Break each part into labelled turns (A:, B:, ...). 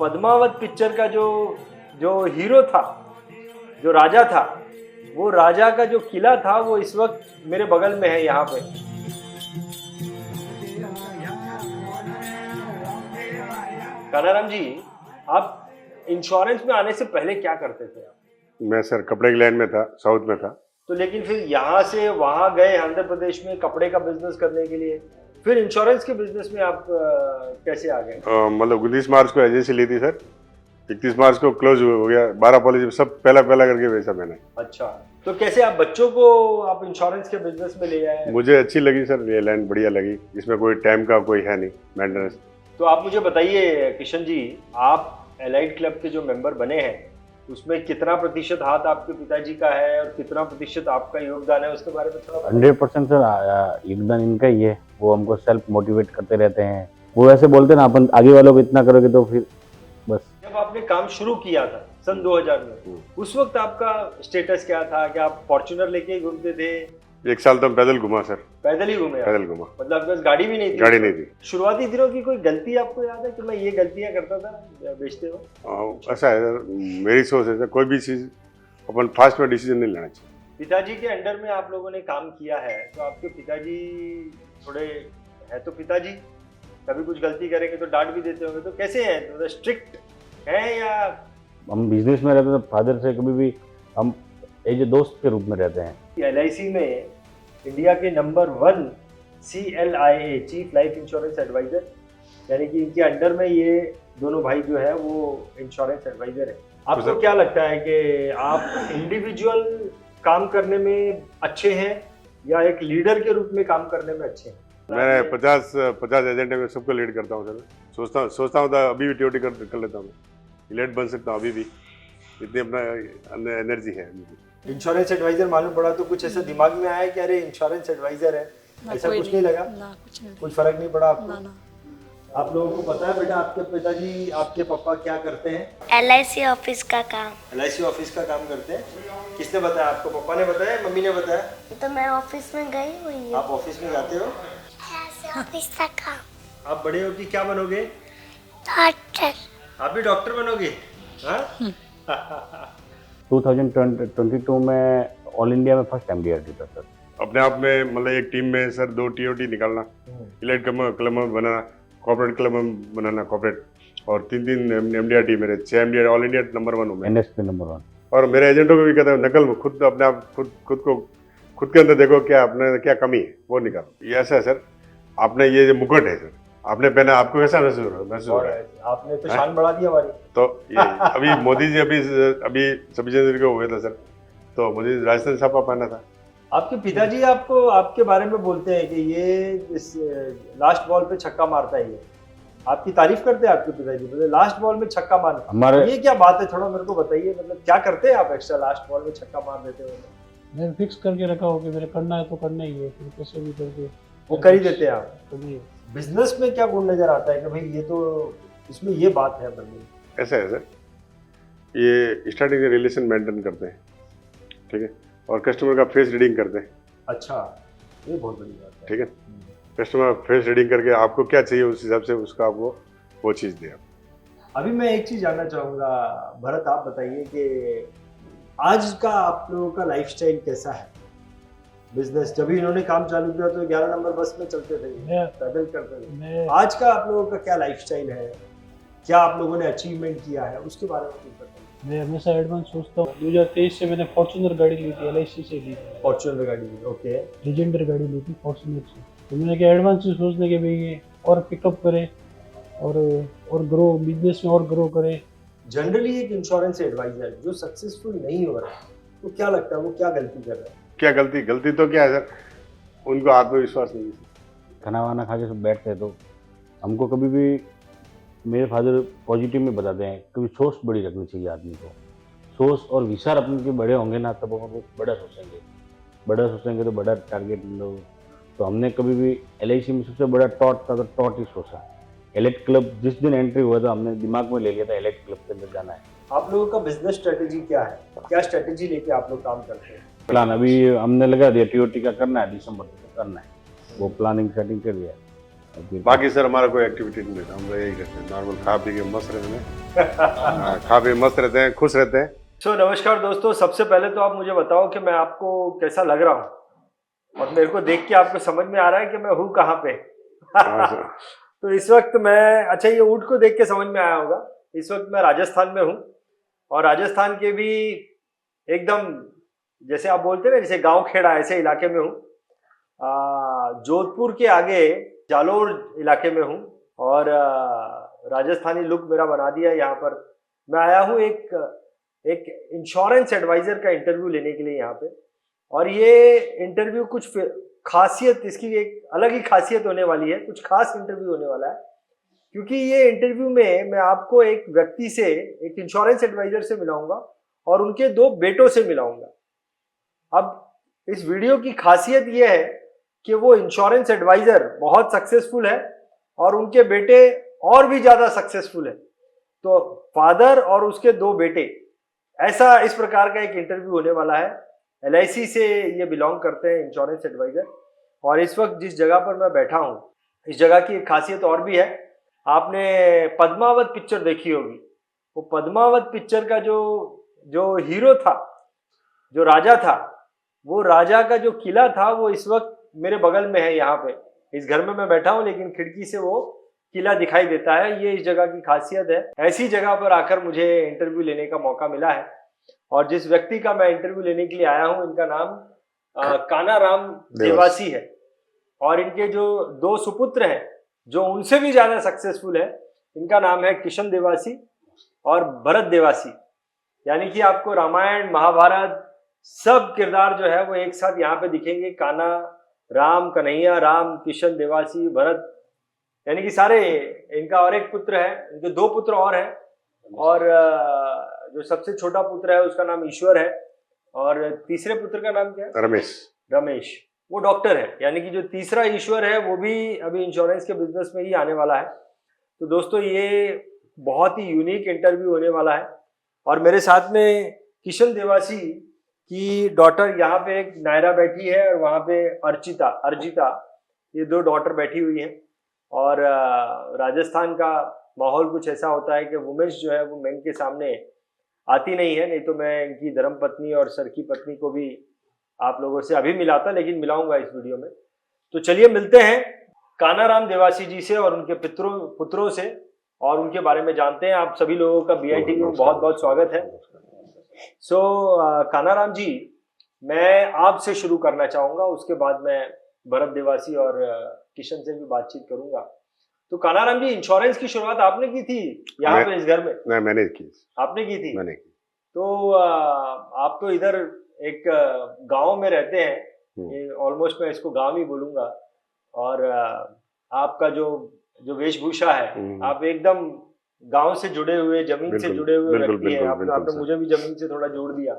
A: Padmaavat picture का जो जो हीरो था, जो राजा था, वो राजा का जो किला था वो इस वक्त मेरे बगल में है यहाँ पे। कानाराम जी, आप इंश्योरेंस में आने से पहले क्या करते थे आप?
B: मैं सर कपड़े की लाइन में था, साउथ में था।
A: तो लेकिन फिर यहाँ से वहाँ गए आंध्र प्रदेश में कपड़े का बिजनेस करने के लिए, फिर इंश्योरेंस के बिजनेस में आप कैसे आ गए?
B: मतलब 29 मार्च को एजेंसी ली थी सर, 31 मार्च को क्लोज हो गया। 12 पॉलिसी सब पहला करके बेचा मैंने।
A: अच्छा, तो कैसे आप बच्चों को आप इंश्योरेंस के बिजनेस में ले आए?
B: मुझे अच्छी लगी सर, ये लाइन बढ़िया लगी। इसमें कोई टाइम का कोई है नहीं मेंटेनेंस।
A: तो आप मुझे बताइए किशन जी, आप एलाइड क्लब के जो मेंबर बने हैं उसमें कितना प्रतिशत हाथ आपके पिताजी का है और कितना प्रतिशत आपका योगदान है, उसके बारे में थोड़ा
C: 100% सर योगदान इनका ही है। वो हमको सेल्फ मोटिवेट करते रहते हैं। वो ऐसे बोलते हैं ना, अपन आगे वालों को इतना करोगे तो फिर बस।
A: जब आपने काम शुरू किया था सन 2000 में, उस वक्त आपका स्टेटस क्या था? क्या आप फॉर्च्यूनर लेके घूमते थे?
B: 1 साल तो पैदल घुमा सर।
A: पैदल ही घूमे?
B: पैदल घुमा,
A: मतलब आपके पास गाड़ी भी नहीं थी?
B: गाड़ी नहीं थी।
A: शुरुआती दिनों की कोई गलती आपको याद है कि मैं ये गलतियां करता था बेचते हो?
B: ऐसा है सर, मेरी सोच है सर, कोई भी चीज़ अपन फास्ट में डिसीजन नहीं लेना चाहिए।
A: पिताजी के अंडर में आप लोगों ने काम किया है, तो आपके पिताजी थोड़े है तो पिताजी कभी कुछ गलती करेंगे तो डांट भी देते होंगे, तो कैसे हैं? तो स्ट्रिक्ट है या?
C: हम बिजनेस में रहते तो फादर से कभी भी हम एज ए दोस्त के रूप में रहते हैं।
A: LIC में इंडिया के number 1 CLIA chief life insurance advisor, यानी कि इनके अंडर में ये दोनों भाई जो है वो इंश्योरेंस एडवाइजर है। आपको क्या लगता है कि आप इंडिविजुअल काम करने में अच्छे हैं या एक लीडर के रूप में काम करने में अच्छे हैं?
B: मैं 50 एजेंट में सबको लीड करता हूँ सर। सोचता हूँ तो अभी भी ड्यूटी कर लेता हूँ, लीड बन सकता हूँ अभी भी, इतनी अपना एनर्जी है।
A: इंश्योरेंस एडवाइजर मालूम पड़ा तो कुछ ऐसा दिमाग में आया कि अरे इंश्योरेंस एडवाइजर है, ऐसा कुछ नहीं लगा?
D: कुछ नहीं,
A: कुछ फर्क नहीं पड़ा आपको?
D: ना।
A: आप लोगों को पता है बेटा आपके पिताजी आपके पापा क्या करते हैं?
E: LIC ऑफिस का काम।
A: LIC ऑफिस का काम करते हैं? किसने बताया आपको? पापा ने बताया, मम्मी ने बताया?
E: तो मैं ऑफिस में गई हुई हूँ।
A: आप ऑफिस में जाते हो?
E: LIC ऑफिस का काम।
A: आप बड़े हो कि क्या बनोगे?
E: डॉक्टर।
A: आप भी डॉक्टर बनोगे? हाँ?
C: 2022 में ऑल इंडिया में फर्स्ट MDR जीता सर।
B: अपने आप में मतलब एक टीम में सर 2 TOT निकालना, इलाइट क्लब में बनाना, कॉर्पोरेट क्लब में बनाना कॉर्पोरेट, और 3 MDR टीम मेरे, 6 MDR ऑल इंडिया नंबर 1 हूँ मैं।
C: NSP number 1।
B: और मेरे एजेंटों को भी कहता हूँ नकल खुद अपने आप खुद के अंदर देखो क्या अपने क्या कमी है वो निकालो। ये ऐसा है सर, आपने ये जो मुकुट है सर आपने पहना, आपको कैसा महसूस हो रहा है?
A: आपने तो शान बढ़ा दी हमारी।
B: तो ये अभी मोदी जी अभी 26 जनवरी को हुए थे सर, तो मोदी जी राजस्थान छापा पहना था।
A: आपके पिताजी आपको आपके बारे में बोलते हैं कि ये इस लास्ट बॉल पे छक्का मारता है, ये आपकी तारीफ करते हैं आपके पिताजी? मतलब लास्ट बॉल में छक्का मारना,
C: हमारे
A: ये क्या बात है? थोड़ा मेरे को बताइए, मतलब क्या करते हैं आप एक्स्ट्रा लास्ट बॉल में छक्का मार देते हो?
F: मैं फिक्स करके रखा हो कि मेरे करना है तो करना ही है, फिर कैसे भी करके
A: वो कर ही देते हैं आप?
F: करिए।
A: बिजनेस में क्या गुण नजर आता है कि भाई ये तो इसमें ये बात है बंदी?
B: ऐसा है सर, ये स्टार्टिंग से रिलेशन मेंटेन करते हैं, ठीक है, और कस्टमर का फेस रीडिंग करते हैं।
A: अच्छा, ये बहुत बड़ी बात है।
B: ठीक है, कस्टमर फेस रीडिंग करके आपको क्या चाहिए उस हिसाब से उसका आपको वो चीज़ दे।
A: अभी मैं एक चीज जानना चाहूंगा भरत, आप बताइए कि आज का आप लोगों का लाइफस्टाइल कैसा है? बिजनेस जब भी इन्होंने काम चालू किया तो 11 नंबर बस में चलते थे, पैदल करते थे। आज का आप लोगों का क्या लाइफस्टाइल है? क्या आप लोगों ने अचीवमेंट किया है, उसके बारे में कुछ बताइए।
F: मैं हमेशा एडवांस सोचता हूँ। 2023 से मैंने फॉर्च्यूनर गाड़ी ली थी, LIC से ली थी।
A: फॉर्च्यूनर गाड़ी, ओके।
F: लीजेंडर गाड़ी ली थी फॉर्च्यूनर से। तो मैंने क्या एडवांस से सोचने के भाई ये और पिकअप करे और ग्रो, बिजनेस में और ग्रो करे।
A: जनरली एक इंश्योरेंस एडवाइजर जो सक्सेसफुल नहीं हो रहा है, तो क्या लगता है वो क्या गलती कर रहा है?
B: क्या गलती तो क्या है सर, उनको आत्मविश्वास नहीं है।
C: खाना वाना खा के सब बैठते हैं तो हमको कभी भी मेरे फादर पॉजिटिव में बताते हैं, कभी सोच बड़ी रखनी चाहिए आदमी को। सोच और विचार अपने के बड़े होंगे ना, तब हम बड़ा सोचेंगे तो बड़ा टारगेट लो। तो हमने कभी भी LIC में सबसे बड़ा टॉट था तो टॉट ही सोचा। एलाइट क्लब जिस दिन एंट्री हुआ था हमने दिमाग में ले लिया था एलाइट क्लब के अंदर जाना है।
A: आप लोगों का बिजनेस स्ट्रेटेजी क्या है? क्या स्ट्रेटेजी लेके आप लोग काम करते हैं?
C: प्लान अभी हमने लगा दिया, TOT का करना है, दिसंबर तक करना है, वो प्लानिंग सेटिंग कर दिया है। फिर
B: बाकी सर हमारा कोई एक्टिविटी नहीं रहता, हम लोग यही रहते हैं नॉर्मल, खा पी के मस्त रहते हैं। हाँ, खा पी के मस्त रहते हैं, खुश रहते हैं।
A: नमस्कार दोस्तों, सबसे पहले तो आप मुझे बताओ कि मैं आपको कैसा लग रहा हूँ और मेरे को देख के आपको समझ में आ रहा है कि मैं हूँ कहाँ पे।
B: हाँ सर।
A: तो इस वक्त मैं, अच्छा ये ऊँट को देख के समझ में आया होगा, इस वक्त मैं राजस्थान में हूँ और राजस्थान के भी एकदम जैसे आप बोलते हैं ना, जैसे गांव खेड़ा ऐसे इलाके में हूँ। जोधपुर के आगे जालोर इलाके में हूँ और राजस्थानी लुक मेरा बना दिया है यहाँ पर। मैं आया हूँ एक इंश्योरेंस एडवाइजर का इंटरव्यू लेने के लिए यहाँ पे, और ये इंटरव्यू कुछ खासियत, इसकी एक अलग ही खासियत होने वाली है, कुछ खास इंटरव्यू होने वाला है, क्योंकि ये इंटरव्यू में मैं आपको एक व्यक्ति से, एक इंश्योरेंस एडवाइजर से मिलाऊंगा और उनके 2 बेटों से मिलाऊंगा। अब इस वीडियो की खासियत ये है कि वो इंश्योरेंस एडवाइजर बहुत सक्सेसफुल है और उनके बेटे और भी ज्यादा सक्सेसफुल है। तो फादर और उसके 2 बेटे, ऐसा इस प्रकार का एक इंटरव्यू होने वाला है। LIC से ये बिलोंग करते हैं इंश्योरेंस एडवाइजर। और इस वक्त जिस जगह पर मैं बैठा हूँ, इस जगह की एक खासियत और भी है। आपने पद्मावत पिक्चर देखी होगी, वो पद्मावत पिक्चर का जो हीरो था, जो राजा था, वो राजा का जो किला था वो इस वक्त मेरे बगल में है। यहाँ पे इस घर में मैं बैठा हूँ लेकिन खिड़की से वो किला दिखाई देता है। ये इस जगह की खासियत है। ऐसी जगह पर आकर मुझे इंटरव्यू लेने का मौका मिला है और जिस व्यक्ति का मैं इंटरव्यू लेने के लिए आया हूँ, इनका नाम कानाराम देवासी है और इनके जो 2 सुपुत्र हैं जो उनसे भी ज्यादा सक्सेसफुल है, इनका नाम है किशन देवासी और भरत देवासी। यानी कि आपको रामायण, महाभारत सब किरदार जो है वो एक साथ यहाँ पे दिखेंगे। काना राम, कन्हैया राम, किशन देवासी, भरत, यानी कि सारे। इनका और एक पुत्र है, इनके 2 पुत्र और हैं और जो सबसे छोटा पुत्र है उसका नाम ईश्वर है और तीसरे पुत्र का नाम क्या है? रमेश। वो डॉक्टर है। यानी कि जो तीसरा ईश्वर है वो भी अभी इंश्योरेंस के बिजनेस में ही आने वाला है। तो दोस्तों ये बहुत ही यूनिक इंटरव्यू होने वाला है और मेरे साथ में किशन देवासी की डॉटर यहाँ पे एक नायरा बैठी है और वहाँ पे अर्जिता, ये 2 डॉटर बैठी हुई हैं। और राजस्थान का माहौल कुछ ऐसा होता है कि वुमेन्स जो है वो मेन के सामने आती नहीं है, नहीं तो मैं इनकी धर्मपत्नी और सर की पत्नी को भी आप लोगों से अभी मिलाता, लेकिन मिलाऊंगा इस वीडियो में। तो चलिए मिलते हैं कानाराम देवासी जी से और उनके पुत्रों से और उनके बारे में जानते हैं। आप सभी लोगों का BITV में बहुत बहुत स्वागत है। कानाराम जी, मैं आपसे शुरू करना चाहूंगा, उसके बाद मैं भरत देवासी और किशन से भी बातचीत करूंगा। तो कानाराम जी, इंश्योरेंस की शुरुआत आपने की थी यहाँ पे इस घर में?
B: नहीं, मैंने की। आपने
A: की थी?
B: मैंने की।
A: तो आप तो इधर एक गांव में रहते हैं, ऑलमोस्ट मैं इसको गांव ही बोलूंगा, और आपका जो वेशभूषा है, आप एकदम गांव से जुड़े हुए, जमीन से जुड़े हुए व्यक्ति हैं। आपने मुझे भी जमीन से थोड़ा जोड़ दिया,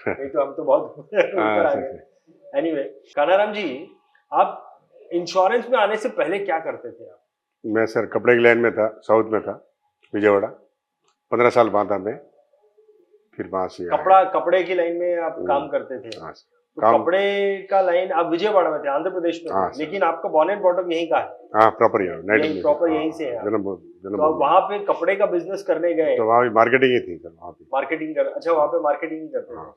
A: नहीं तो हम तो बहुत ऊपर आ गए। एनीवे, कानाराम जी, आप इंश्योरेंस में आने से पहले क्या करते थे आप?
B: मैं सर कपड़े की लाइन में था, साउथ में था, विजयवाड़ा। 15 साल बाद मैं फिर वहां से
A: कपड़े की लाइन में आप काम करते थे? तो कपड़े का लाइन, आप विजयवाड़ा में थे, आंध्र प्रदेश में, लेकिन आपका बॉर्न एंड बॉटम यहीं का है?
B: हाँ, प्रॉपर
A: यहीं से है। तो आप वहाँ पे कपड़े का बिजनेस करने गए?
B: तो वहाँ भी मार्केटिंग ही थी सर, वहाँ पे
A: मार्केटिंग कर। अच्छा, वहाँ पे मार्केटिंग करते थे।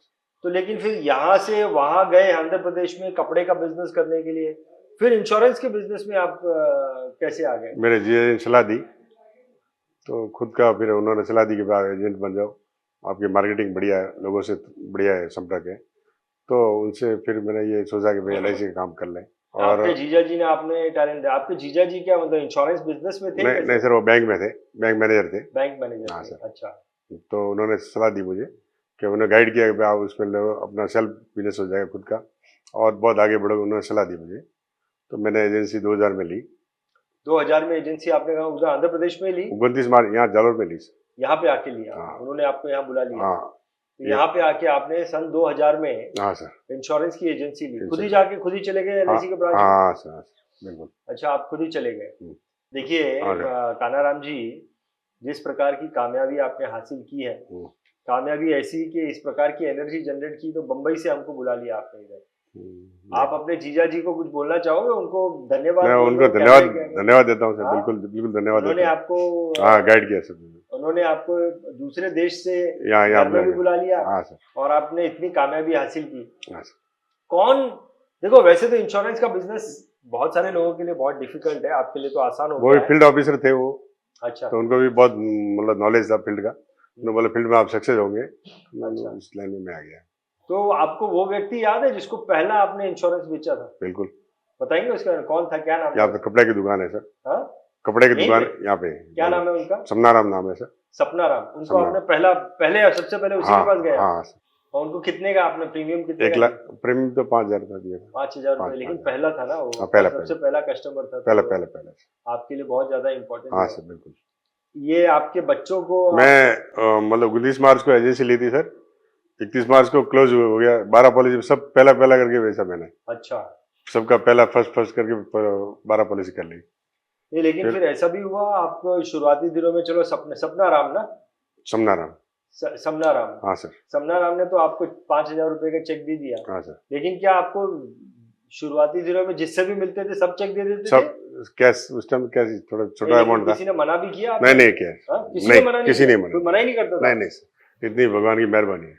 A: तो लेकिन फिर यहाँ से वहाँ गए आंध्र प्रदेश में कपड़े का बिजनेस करने के लिए, फिर इंश्योरेंस के बिजनेस में आप कैसे आ गए?
B: मेरे जीजा ने सलाह दी, तो खुद का फिर उन्होंने सलाह दी कि एजेंट बन जाओ, आपकी मार्केटिंग बढ़िया है, लोगों से बढ़िया है, संपर्क है। तो उनसे फिर मैंने ये सोचा कि भाई LIC का काम कर लें। और
A: आपके जीजा जी ने आपने टैलेंट दिया? आपके जीजा जी क्या मतलब इंश्योरेंस बिजनेस में थे?
B: नहीं सर, वो बैंक में थे, बैंक मैनेजर थे।
A: Bank manager?
B: हाँ सर।
A: अच्छा।
B: तो उन्होंने सलाह दी मुझे कि उन्होंने गाइड किया कि आप उसमें अपना सेल्फ बिजनेस हो जाएगा खुद का और बहुत आगे बढ़ो, उन्होंने सलाह दी मुझे। तो मैंने एजेंसी 2000 में ली।
A: 2000 में एजेंसी आपने कहा उधर आंध्र प्रदेश में ली?
B: 29 मार्च यहाँ जालोर में ली।
A: यहाँ पे आके लिया?
B: हाँ।
A: उन्होंने आपको यहाँ बुला लिया?
B: हाँ।
A: तो यहाँ पे आके आपने सन 2000 में
B: हाँ सर
A: इंश्योरेंस की एजेंसी ली? खुद ही जाके खुद ही चले गए LIC के ब्रांच में?
B: हाँ सर, बिल्कुल।
A: अच्छा, आप खुद ही चले गए। देखिए कानाराम जी, जिस प्रकार की कामयाबी आपने हासिल की है, कामयाबी ऐसी कि इस प्रकार की एनर्जी जनरेट की, तो बम्बई से हमको बुला लिया आपने इधर। आप अपने जीजा जी को कुछ बोलना चाहोगे, उनको धन्यवाद
B: मैं
A: बोल
B: उनको
A: दो, क्या
B: धन्यवाद
A: कहेंगे?
B: धन्यवाद देता हूँ सर,
A: हाँ?
B: बिल्कुल बिल्कुल धन्यवाद
A: उन्होंने
B: देता हूँ।
A: आपको
B: हाँ, गाइड किया सर।
A: उन्होंने आपको दूसरे देश से
B: यहाँ
A: घर में भी
B: बुलाया।
A: बुला लिया
B: हाँ सर,
A: और आपने इतनी कामयाबी हासिल की।
B: हाँ सर।
A: कौन, देखो वैसे तो इंश्योरेंस का बिजनेस बहुत सारे लोगों के लिए बहुत डिफिकल्ट है, आपके लिए तो आसान हो
B: वो
A: गया
B: भी
A: है।
B: फील्ड ऑफिसर थे वो,
A: अच्छा,
B: तो उनको भी बहुत मतलब नॉलेज था फील्ड का। उन्होंने बोला फील्ड में आप सक्सेस होंगे, तो
A: अच्छा।
B: इस लाइन में मैं आ गया।
A: तो आपको वो व्यक्ति याद है जिसको पहला आपने इंश्योरेंस बेचा था?
B: बिल्कुल।
A: बताएंगे उसका बारे में? कौन था, क्या नाम
B: यहाँ
A: था?
B: पे कपड़े की दुकान है सर,
A: हाँ?
B: कपड़े की
A: यहीं
B: दुकान
A: पे?
B: यहाँ पे।
A: क्या नाम है उनका?
B: समनाराम नाम है सर।
A: सपना राम। उनको
B: सपना।
A: आपने सबसे पहले उसी
B: हाँ
A: के पास गया?
B: हाँ सर।
A: और उनको कितने का आपने प्रीमियम, कितने
B: 1
A: का
B: लाख
A: दिया?
B: प्रीमियम तो 5,000 रुपया दिया था।
A: 5,000 रुपए,
B: 5,000।
A: लेकिन पहला था ना वो,
B: हाँ, पहला
A: सबसे पहला कस्टमर था,
B: पहले
A: तो
B: पहले पहले।
A: आपके लिए बहुत ज्यादा इम्पोर्टेंट
B: हाँ
A: है।
B: सर, बिल्कुल।
A: ये आपके बच्चों को
B: मैं मतलब 19 मार्च को एजेंसी ली थी सर, 31 मार्च को क्लोज हो गया। 12 पॉलिसी सब पहला पहला करके बेचा मैंने,
A: अच्छा,
B: सबका पहला फर्स्ट करके 12 पॉलिसी कर ली।
A: नहीं लेकिन फिर ऐसा भी हुआ आपको शुरुआती दिनों में, चलो सपना राम ना,
B: समनाराम।
A: समना राम,
B: हाँ सर।
A: समना राम ने तो आपको 5,000 रुपए का चेक दे दिया,
B: हाँ सर।
A: लेकिन क्या आपको शुरुआती दिनों में जिससे भी मिलते थे सब चेक दे देते थे?
B: सब कैश, उस टाइम कैश थोड़ा छोटा
A: लेकिन
B: अमाउंट था।
A: किसी ने मना भी किया?
B: नहीं नहीं कैश,
A: हाँ? किसी
B: नहीं,
A: ने मना नहीं
B: किसी
A: किया?
B: ने मना
A: कोई मना ही नहीं करता था?
B: नहीं नहीं सर, इतनी भगवान की मेहरबानी है।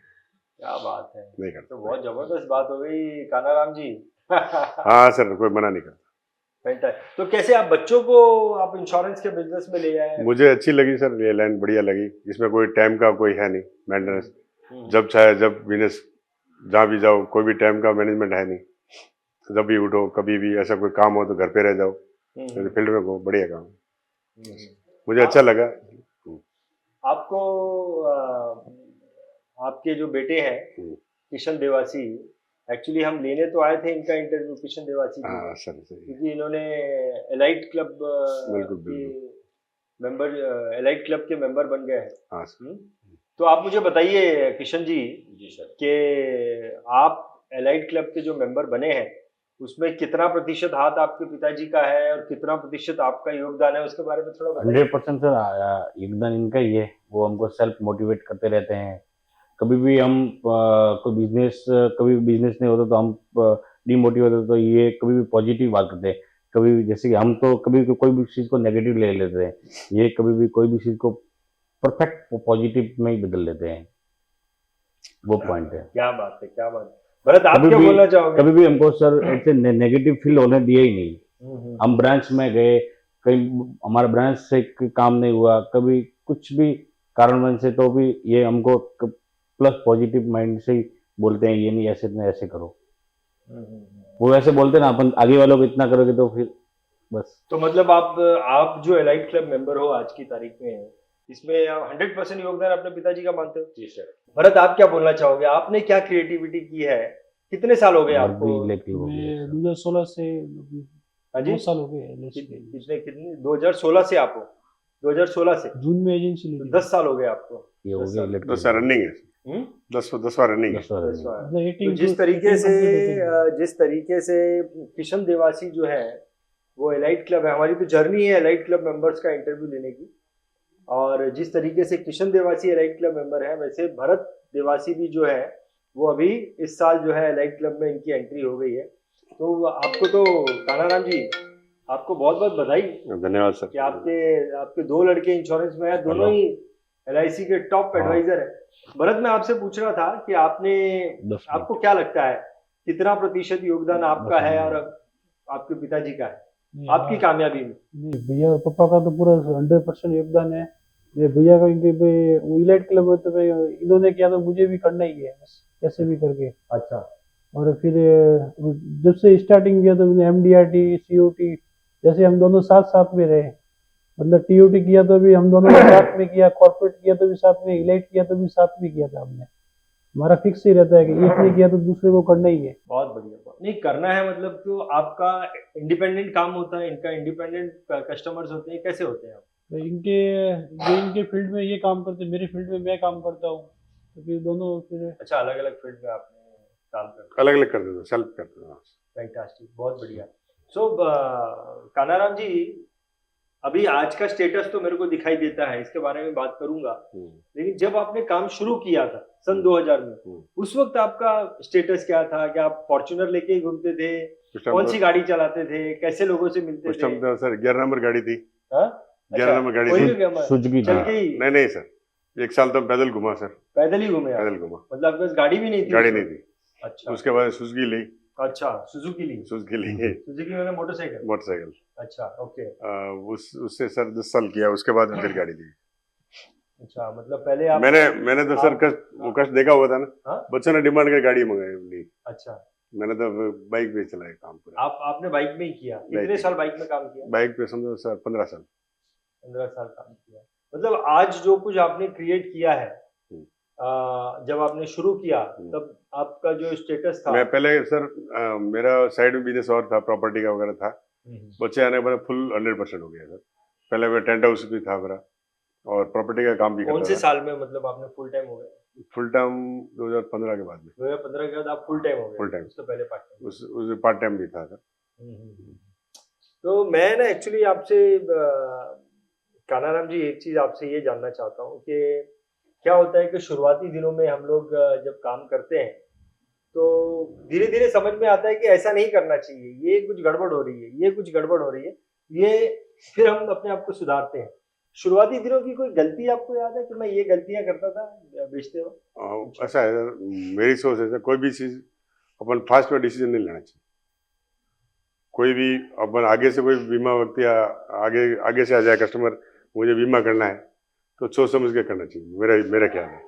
A: क्या बात है,
B: नहीं
A: तो
B: करता।
A: बहुत जबरदस्त बात हो गई कानाराम जी।
B: हाँ सर, कोई मना नहीं करता।
A: Fantastic। तो कैसे आप बच्चों को आप इंश्योरेंस के बिजनेस में ले आए?
B: मुझे अच्छी लगी सर, ये लाइन बढ़िया लगी। इसमें कोई टाइम का कोई है नहीं मेंटेनेंस,
A: हम्म।
B: जब चाहे जब बिजनेस जहाँ भी जाओ, कोई भी टाइम का मैनेजमेंट है नहीं। जब भी उठो, कभी भी ऐसा कोई काम हो तो घर पे रह जाओ, फील्ड में को बढ़िया काम। मुझे अच्छा लगा।
A: आपको आपके जो बेटे हैं किशन देवासी, एक्चुअली हम लेने तो आए थे इनका इंटरव्यू किशन देवासी की,
B: हाँ सर, सही।
A: क्योंकि इन्होंने एलाइट क्लब
B: बिल्कुल
A: के
B: बिल्कुल।
A: मेंबर, एलाइट क्लब के मेंबर बन गए हैं।
B: हाँ सर।
A: तो आप मुझे बताइए किशन जी कि आप एलाइट क्लब के जो मेंबर बने हैं उसमें कितना प्रतिशत हाथ आपके पिताजी का है और कितना प्रतिशत आपका योगदान है, उसके बारे में थोड़ा बताइए।
C: 100% सर योगदान इनका ही है। वो हमको सेल्फ मोटिवेट करते रहते हैं। कभी भी हम कभी बिजनेस नहीं होता तो हम डिमोटिवेट होते, तो ये कभी भी पॉजिटिव बात करते हैं। कभी भी जैसे कि हम तो कभी कोई भी चीज़ को नेगेटिव ले लेते हैं, ये कभी भी कोई भी चीज़ को परफेक्ट पॉजिटिव में ही बदल लेते हैं। वो पॉइंट है।
A: क्या बात है, क्या बात है। भरत, आप क्या बोलना चाहोगे?
C: कभी भी हमको सर ऐसे नेगेटिव फील होने दिया ही नहीं। हम ब्रांच में गए, कहीं हमारा ब्रांच से काम नहीं हुआ, कभी कुछ भी कारणवश से, तो भी ये हमको प्लस पॉजिटिव माइंड से ही बोलते हैं, ये नहीं ऐसे नहीं, ऐसे करो। वो ऐसे बोलते ना, अपन आगे वालों को इतना करोगे तो फिर बस।
A: तो मतलब आप जो एलाइट क्लब मेंबर हो आज की तारीख में, इसमें 100% योगदान अपने पिताजी का मानते हो? जी सर। भरत, आप क्या बोलना चाहोगे? आपने क्या क्रिएटिविटी की है? कितने साल हो गए आपको?
F: मैं 2016 से
A: हाँ जी?
F: 2 साल हो गए।
A: कितने 2016 से आप हो? 2016 से
F: जून में एजेंसी ली
A: तो
F: थी।
A: 10 साल हो गए आपको।
C: ये हो
A: 10
C: गया
A: साल।
C: इलेक्ट्रिक।
B: 10 रनिंग है, 10वां रनिंग है।
A: 10 साल।
F: मतलब 18
A: तो जिस तरीके से किशन देवासी जो है वो एलाइट क्लब है, हमारी तो जर्नी है एलाइट क्लब मेंबर्स का इंटरव्यू लेने की, और जिस तरीके से Kishan Devasi elite club member है, वैसे भरत देवासी भी जो है वो अभी इस साल जो है एलाइट क्लब में इनकी एंट्री हो गई है। तो आपको तो कानाराम जी, आपको बहुत बहुत बधाई।
B: धन्यवाद सर।
A: कि आपके 2 लड़के इंश्योरेंस में है, दोनों ही LIC के टॉप एडवाइजर है। भरत, मैं आपसे पूछ रहा था कि आपको क्या लगता है कितना प्रतिशत योगदान आपका है और आपके पिताजी का है आपकी कामयाबी में?
F: नहीं, भैया पापा का तो पूरा 100% योगदान है। मैं भैया का वो इलाइट क्लब है, तो भाई इन्होंने किया तो मुझे भी करना ही है, बस कैसे भी करके।
A: अच्छा।
F: और फिर जब से स्टार्टिंग किया तो मैंने MDRT COT, जैसे हम दोनों साथ साथ में रहे। मतलब TOT किया तो भी हम दोनों ने साथ में किया, कॉर्पोरेट किया तो भी साथ में, इलाइट किया तो भी साथ में किया था हमने। हमारा फिक्स ही रहता है कि एक ने किया तो दूसरे को करना ही है।
A: बहुत बढ़िया। नहीं करना है मतलब, तो आपका इंडिपेंडेंट काम होता है, इनका इंडिपेंडेंट कस्टमर्स होते हैं, कैसे होते हैं आप?
F: तो इनके फील्ड में ये काम करते, मेरे फील्ड में मैं काम करता हूँ, तो फिर दोनों फिर।
A: अच्छा, अलग अलग फील्ड में आपने काम करते?
B: अलग अलग कर देते, सेल्फ करते हैं।
A: फैंटास्टिक, बहुत बढ़िया। सो कानाराम जी, अभी आज का स्टेटस तो मेरे को दिखाई देता है, इसके बारे में बात करूंगा, लेकिन जब आपने काम शुरू किया था सन 2000 में, उस वक्त आपका स्टेटस क्या था? क्या आप फॉर्च्यूनर लेके ही घूमते थे? कौन सी गाड़ी चलाते थे? कैसे लोगों से मिलते
B: उस
A: थे?
B: टाइम तो सर 11 नंबर गाड़ी थी।
A: हाँ?
B: 11 नंबर गाड़ी
A: कोई
B: थी।
A: भी गया मैं-
C: सुजुकी
A: चल
C: थी।
A: के ही
B: नहीं नहीं सर, एक साल तो पैदल घुमा सर,
A: पैदल ही घूमे आप?
B: पैदल घुमा,
A: मतलब आपके पास गाड़ी भी नहीं थी?
B: गाड़ी
A: उस
B: नहीं
A: वक्त?
B: थी।
A: अच्छा
B: उसके बाद सुजुकी ली,
A: अच्छा, सुजुकी ली।
B: सुजुकी ली
A: सुजुकी में मोटरसाइकिल?
B: मोटरसाइकिल।
A: अच्छा, ओके।
B: उससे सर 10 साल किया, उसके बाद फिर गाड़ी ली।
A: अच्छा, मतलब पहले आप
B: मैंने तो सर वो कष्ट देखा हुआ था ना।
A: हाँ?
B: बच्चों ने डिमांड कर गाड़ी मंगाई ली,
A: अच्छा,
B: मैंने तो बाइक पे चलाया काम पूरा।
A: आपने बाइक में ही किया? कितने
B: में।
A: साल बाइक में काम किया?
B: बाइक पे समझो सर 15 साल।
A: 15 साल काम किया। मतलब आज जो कुछ आपने क्रिएट किया है, जब आपने शुरू किया तब आपका जो स्टेटस था?
B: मैं पहले सर मेरा साइड में बिजनेस और था, प्रॉपर्टी का वगैरह था। बच्चे आने के बाद फुल 100% हो गया सर। पहले मैं टेंट हाउस भी था मेरा, और प्रॉपर्टी का काम भी
A: कौन
B: करता
A: से
B: था।
A: साल में मतलब आपने फुल टाइम हो गए?
B: फुल टाइम 2015 के बाद में।
A: 2015 के बाद आप फुल टाइम हो गए?
B: Full time.
A: उससे पहले पार्ट टाइम?
B: उस पार्ट टाइम भी था सर।
A: तो मैं ना एक्चुअली आपसे कानाराम जी एक चीज आपसे ये जानना चाहता हूँ कि क्या होता है कि शुरुआती दिनों में हम लोग जब काम करते हैं तो धीरे धीरे समझ में आता है कि ऐसा नहीं करना चाहिए, ये कुछ गड़बड़ हो रही है, ये कुछ गड़बड़ हो रही है, ये फिर हम अपने आप को सुधारते हैं। शुरुआती दिनों की कोई गलती आपको याद है कि मैं ये गलतियां करता था बेचते वक्त?
B: ऐसा है सर, मेरी सोच है सर, कोई भी चीज अपन फास्ट में डिसीजन नहीं लेना चाहिए। कोई भी अपन आगे से कोई बीमा व्यक्ति आगे से आ जाए कस्टमर, मुझे बीमा करना है, तो सोच समझ के करना चाहिए। मेरा ख्याल है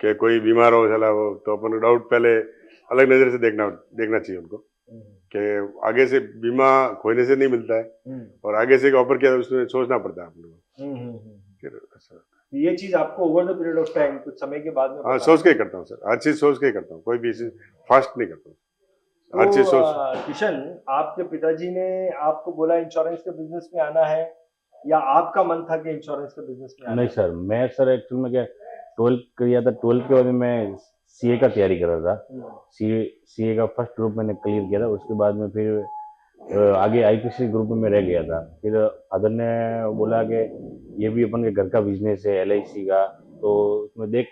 B: कि कोई बीमार हो चला हो तो अपन डाउट पहले अलग नजर से देखना चाहिए उनको, कि आगे से बीमा खोने से नहीं मिलता है, और आगे से ऑफर किया उसमें सोचना पड़ता है अपने को। फिर
A: ये चीज आपको over the period of time कुछ समय के बाद में
B: हाँ सोच के ही करता हूँ सर, हर चीज सोच के ही करता हूँ, कोई भी चीज फास्ट नहीं करता हूँ, हर चीज सोच।
A: किशन, आपके पिताजी ने आपको बोला इंश्योरेंस के बिजनेस में आना है, या आपका मन था कि इंश्योरेंस के बिजनेस में आना
C: नहीं सर, मैं सर एक्चुअल में क्या 12th किया था, 12th के बाद में मैं सीए का तैयारी कर रहा था। सीए का फर्स्ट ग्रुप मैंने क्लियर किया था, उसके बाद में फिर आगे आईपीसी ग्रुप में मैं रह गया था। फिर फादर ने बोला कि ये भी अपन के घर का बिजनेस है एलआईसी का, तो उसमें देख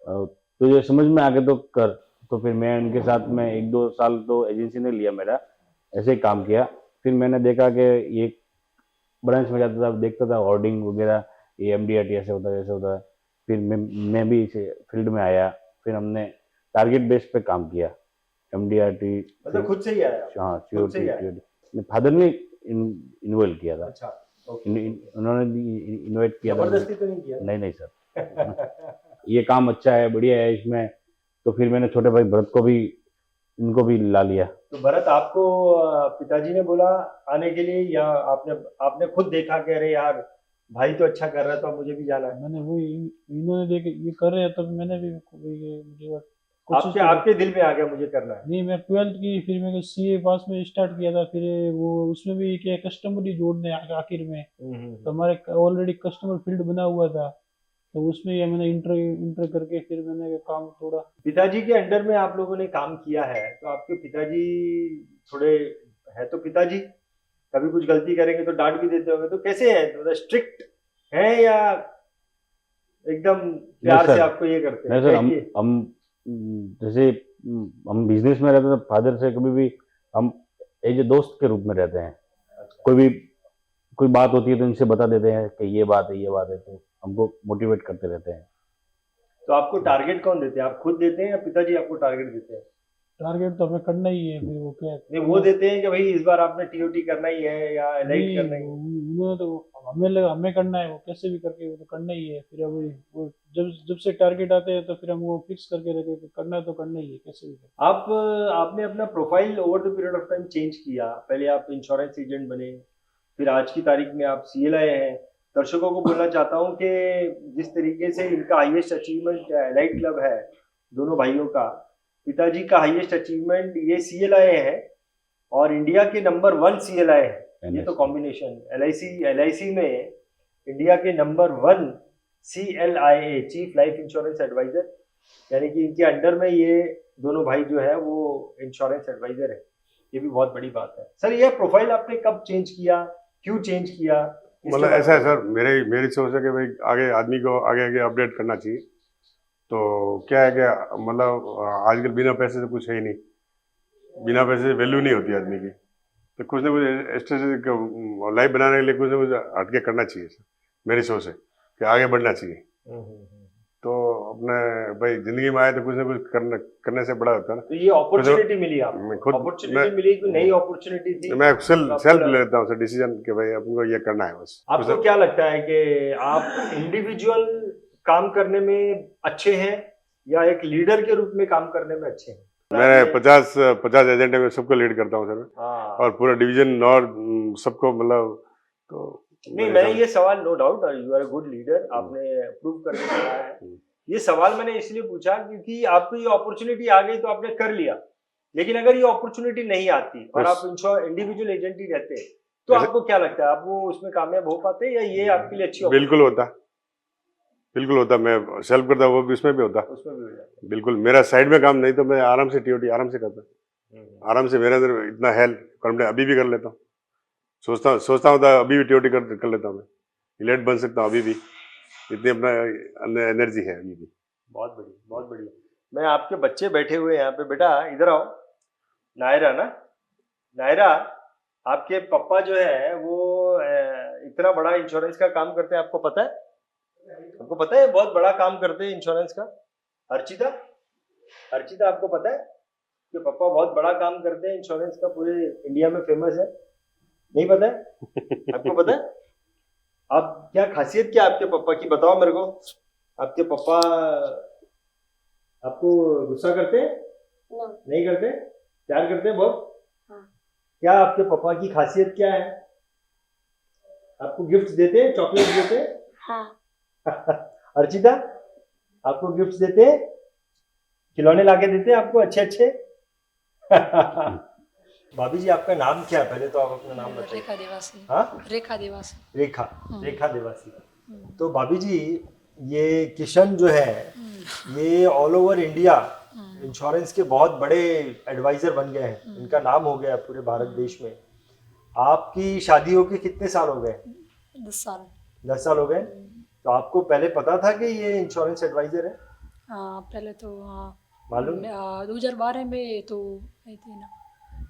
C: तुझे समझ में आ गया तो कर। तो फिर मैं उनके साथ में 1-2 साल तो एजेंसी ने लिया मेरा, ऐसे ही काम किया। फिर मैंने देखा कि ये ब्रांच में जाता था, देखता था होर्डिंग वगैरह, ये एमडीआरटी ऐसे होता है ऐसे होता है। फिर मैं भी इस फील्ड में आया, फिर हमने टारगेट बेस पे काम किया, एमडीआरटी
A: मतलब खुद से ही आया?
C: हाँ
A: खुद से ही आया?
C: फादर ने इन्वॉल्व किया था।
A: अच्छा,
C: उन्होंने इन्वाइट किया था।
A: जबरदस्ती तो नहीं किया?
C: नहीं सर ये काम अच्छा है, बढ़िया है इसमें, तो फिर मैंने छोटे भाई भरत को भी, इनको भी ला लिया।
A: तो भरत आपको पिताजी ने बोला आने के लिए, या आपने खुद देखा कि अरे यार भाई तो अच्छा कर रहा था, मुझे भी जाना है?
F: मैंने वही इन्होंने देखे ये कर रहे हैं तब मैंने भी ये मुझे कोशिश की।
A: आपके दिल में आ गया मुझे करना है?
F: नहीं, मैं 12th की, फिर मैंने सीए पास में स्टार्ट किया था। फिर वो उसमें भी क्या कस्टमर ही जोड़ने आखिर में, तो हमारे ऑलरेडी कस्टमर फील्ड बना हुआ था, तो उसमें ये मैंने इंटर करके फिर मैंने काम थोड़ा।
A: पिताजी के अंडर में आप लोगों ने काम किया है, तो आपके पिताजी थोड़े है तो पिताजी कभी कुछ गलती करेंगे तो डांट भी देते होंगे, तो कैसे है, मतलब स्ट्रिक्ट है या एकदम प्यार से आपको ये करते हैं?
C: नहीं सर, हम जैसे हम बिजनेस में रहते हैं, फादर से कभी भी हम एज ए दोस्त के रूप में रहते हैं। कोई बात होती है तो इनसे बता देते हैं कि ये बात है, तो हमको मोटिवेट करते रहते हैं।
A: तो आपको टारगेट कौन देते हैं, आप खुद देते हैं या पिताजी आपको टारगेट देते हैं?
F: टारगेट तो हमें करना ही है, फिर वो क्या
A: नहीं, वो देते हैं कि भाई इस बार आपने टीओटी करना ही है या एलाइट करना ही है?
F: उन्होंने तो हमें लगा हमें करना है, वो कैसे भी करके वो तो करना ही है। फिर अभी वो जब से टारगेट आते हैं तो फिर हम वो फिक्स करके रखे कि करना तो करना ही है कैसे भी।
A: आपने अपना profile over the period of time change किया, पहले आप इंश्योरेंस एजेंट बने, फिर आज की तारीख में आप सीएलआई हैं। दर्शकों को बोलना चाहता हूँ कि जिस तरीके से इनका हाईएस्ट अचीवमेंट एलाइट क्लब है, दोनों भाइयों का, पिताजी का हाईएस्ट अचीवमेंट ये सीएलआई है और इंडिया के नंबर 1 सीएलआई है। ये तो कॉम्बिनेशन एलआईसी में इंडिया के number 1 CLIA chief life insurance advisor, यानी कि इनके अंडर में ये दोनों भाई जो है वो इंश्योरेंस एडवाइजर है। ये भी बहुत बड़ी बात है। सर, ये प्रोफाइल आपने कब चेंज किया, क्यों चेंज किया,
B: मतलब ऐसा है सर, मेरी सोच है कि भाई आगे आदमी को आगे आगे अपडेट करना चाहिए। तो क्या है कि मतलब आजकल बिना पैसे से कुछ है ही नहीं, बिना पैसे से वैल्यू नहीं होती आदमी की। तो कुछ ना कुछ स्ट्रेटेजिक लाइफ बनाने के लिए कुछ ना कुछ हटके करना चाहिए सर, मेरी सोच है कि आगे बढ़ना चाहिए। तो अपने भाई जिंदगी में आए तो कुछ ना कुछ करने से बड़ा होता है ना।
A: तो ये अपॉर्चुनिटी मिली
B: मैं
A: आपको,
B: खुद
A: अपॉर्चुनिटी मिली, कोई नई अपॉर्चुनिटी थी?
B: मैं
A: तो
B: सेल्फ
A: आपको
B: लेता हूँ सर डिसीजन कि भाई अपन को ये करना है बस।
A: आपको क्या लगता है कि आप इंडिविजुअल काम करने में अच्छे हैं या एक लीडर के रूप में काम करने में अच्छे हैं?
B: मैं 50 एजेंट में सबको लीड करता हूँ सर,
A: हाँ,
B: और पूरा डिवीजन नॉर्थ सबको मतलब। तो
A: नहीं, मैंने ये सवाल, no doubt you are a good leader, आपने प्रूव करके दिखाया है। ये सवाल मैंने इसलिए पूछा क्योंकि आपको ये अपॉर्चुनिटी आ गई तो आपने कर लिया, लेकिन अगर ये अपॉर्चुनिटी नहीं आती और आप इंडिविजुअल एजेंट ही रहते तो आपको क्या लगता है, आप वो उसमें कामयाब हो पाते या ये आपके लिए अच्छी
B: बिल्कुल होता, बिल्कुल होता। मैं सेल्फ करता, वो भी उसमें भी होता,
A: उसमें भी हो जाता?
B: बिल्कुल। मेरा साइड में काम नहीं तो मैं आराम से टीओटी आराम से करता, आराम से। मेरे अंदर इतना है कॉन्फिडेंस, अभी भी कर लेता हूँ। सोचता हूँ तो अभी भी टीओटी कर लेता हूँ मैं, इलेक्ट बन सकता हूँ अभी भी, इतनी अपना अंदर एनर्जी है अभी भी।
A: बहुत बढ़िया, बहुत बढ़िया। मैं आपके बच्चे बैठे हुए हैं यहाँ पे, बेटा इधर आओ। नायरा ना, नायरा, आपके पापा जो है वो इतना बड़ा इंश्योरेंस का काम करते हैं, आपको पता है? आपको पता है बहुत बड़ा काम करते हैं इंश्योरेंस का? अर्चिता, अर्चिता आपको पता है कि पापा बहुत बड़ा काम करते हैं इंश्योरेंस का, पूरे इंडिया में फेमस है? नहीं पता है? आपको पता है? आप क्या खासियत क्या आपके पापा की बताओ मेरे को। आपके पापा आपको गुस्सा करते हैं? नहीं करते? प्यार करते हैं बहुत?
E: हाँ।
A: क्या आपके पापा की खासियत क्या है? आपको गिफ्ट देते हैं, चॉकलेट देते हैं?
E: हाँ।
A: अर्चिता, आपको गिफ्ट देते हैं, खिलौने लाके देते हैं आपको अच्छे अच्छे? भाभी जी, आपका नाम क्या है? पहले तो आप अपना नाम बताइए।
D: रेखा देवासी।
A: हाँ,
D: रेखा देवासी।
A: रेखा, रेखा देवासी। तो भाभी जी, ये किशन जो है ये ऑल ओवर इंडिया इंश्योरेंस के बहुत बड़े एडवाइजर बन गए हैं, इनका नाम हो गया है पूरे भारत देश में। आपकी शादी होके कितने साल हो गए?
D: 10 साल।
A: 10 साल हो गए। तो आपको पहले पता था कि ये इंश्योरेंस एडवाइजर है?
D: हाँ, पहले तो हाँ
A: मालूम?
D: 2012 में तो आई थी ना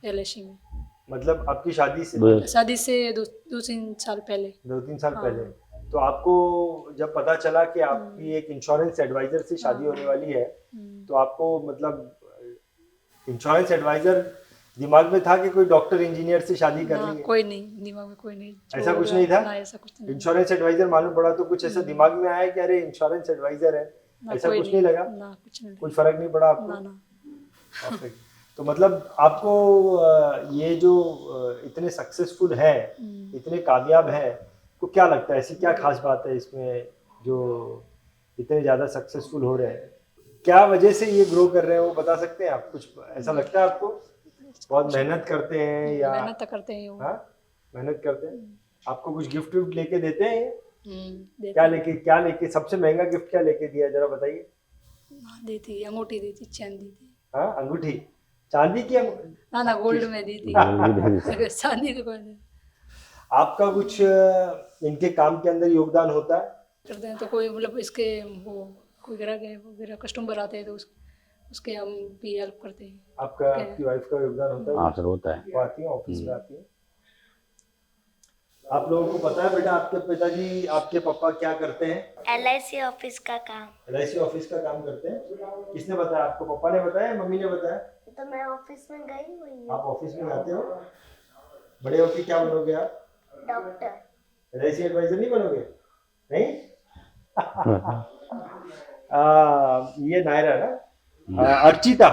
D: LIC में।
A: मतलब आपकी शादी से
D: शादी से 2-3 साल पहले।
A: 2-3 साल
D: हाँ।
A: पहले। तो आपको जब पता चला कि आपकी एक इंश्योरेंस एडवाइजर से शादी होने वाली है, तो आपको मतलब इंश्योरेंस एडवाइजर दिमाग में था कि कोई डॉक्टर इंजीनियर से शादी करनी है?
D: कोई नहीं, दिमाग में कोई नहीं।
A: ऐसा कुछ नहीं था?
D: ना, ऐसा कुछ नहीं।
A: इंश्योरेंस एडवाइजर मालूम पड़ा तो कुछ ऐसा दिमाग में आया कि अरे इंश्योरेंस एडवाइजर है, ऐसा कुछ नहीं लगा?
D: ना, कुछ नहीं।
A: कोई फर्क नहीं पड़ा आपको?
D: ना।
A: Perfect. तो मतलब आपको ये जो इतने सक्सेसफुल है, इतने कामयाब है, को क्या लगता है, ऐसी क्या खास बात है इसमें जो इतने ज्यादा सक्सेसफुल हो रहे हैं? क्या वजह से ये ग्रो कर रहे हैं वो बता सकते हैं आप? कुछ ऐसा लगता है आपको? बहुत मेहनत करते हैं या?
D: मेहनत तो करते हैं वो।
A: हाँ, मेहनत करते हैं। आपको कुछ गिफ्ट विफ्ट लेके देते हैं?
D: देती।
A: क्या लेके सबसे महंगा गिफ्ट क्या लेके दिया, जरा बताइए।
D: हाँ, देती, अंगूठी देती, चैन देती।
A: हाँ, अंगूठी, चांदी की अंगूठी?
D: ना, गोल्ड में दी थी। चांदी तो कोई नहीं।
A: आपका कुछ इनके काम के अंदर योगदान होता है?
D: करते हैं तो कोई मतलब इसके वो कोई ग्राहक है वगैरह कस्टमर आते हैं तो उसके हम भी हेल्प करते हैं।
A: आपका, आपकी वाइफ का योगदान होता है?
C: हाँ सर, होता है।
A: वो आती है ऑफिस में आती है? आप लोगों को पता है बेटा आपके पिताजी, आपके पापा क्या करते हैं?
E: LIC ऑफिस का काम।
A: LIC ऑफिस का काम करते हैं? किसने बताया आपको? पापा ने बताया, मम्मी ने बताया?
E: तो मैं ऑफिस में गई हुई हूँ।
A: आप ऑफिस में जाते हो? बड़े होके क्या बनोगे आप?
E: डॉक्टर।
A: LIC एडवाइजर नहीं बनोगे? नहीं? ये नायरा ना, अर्चिता,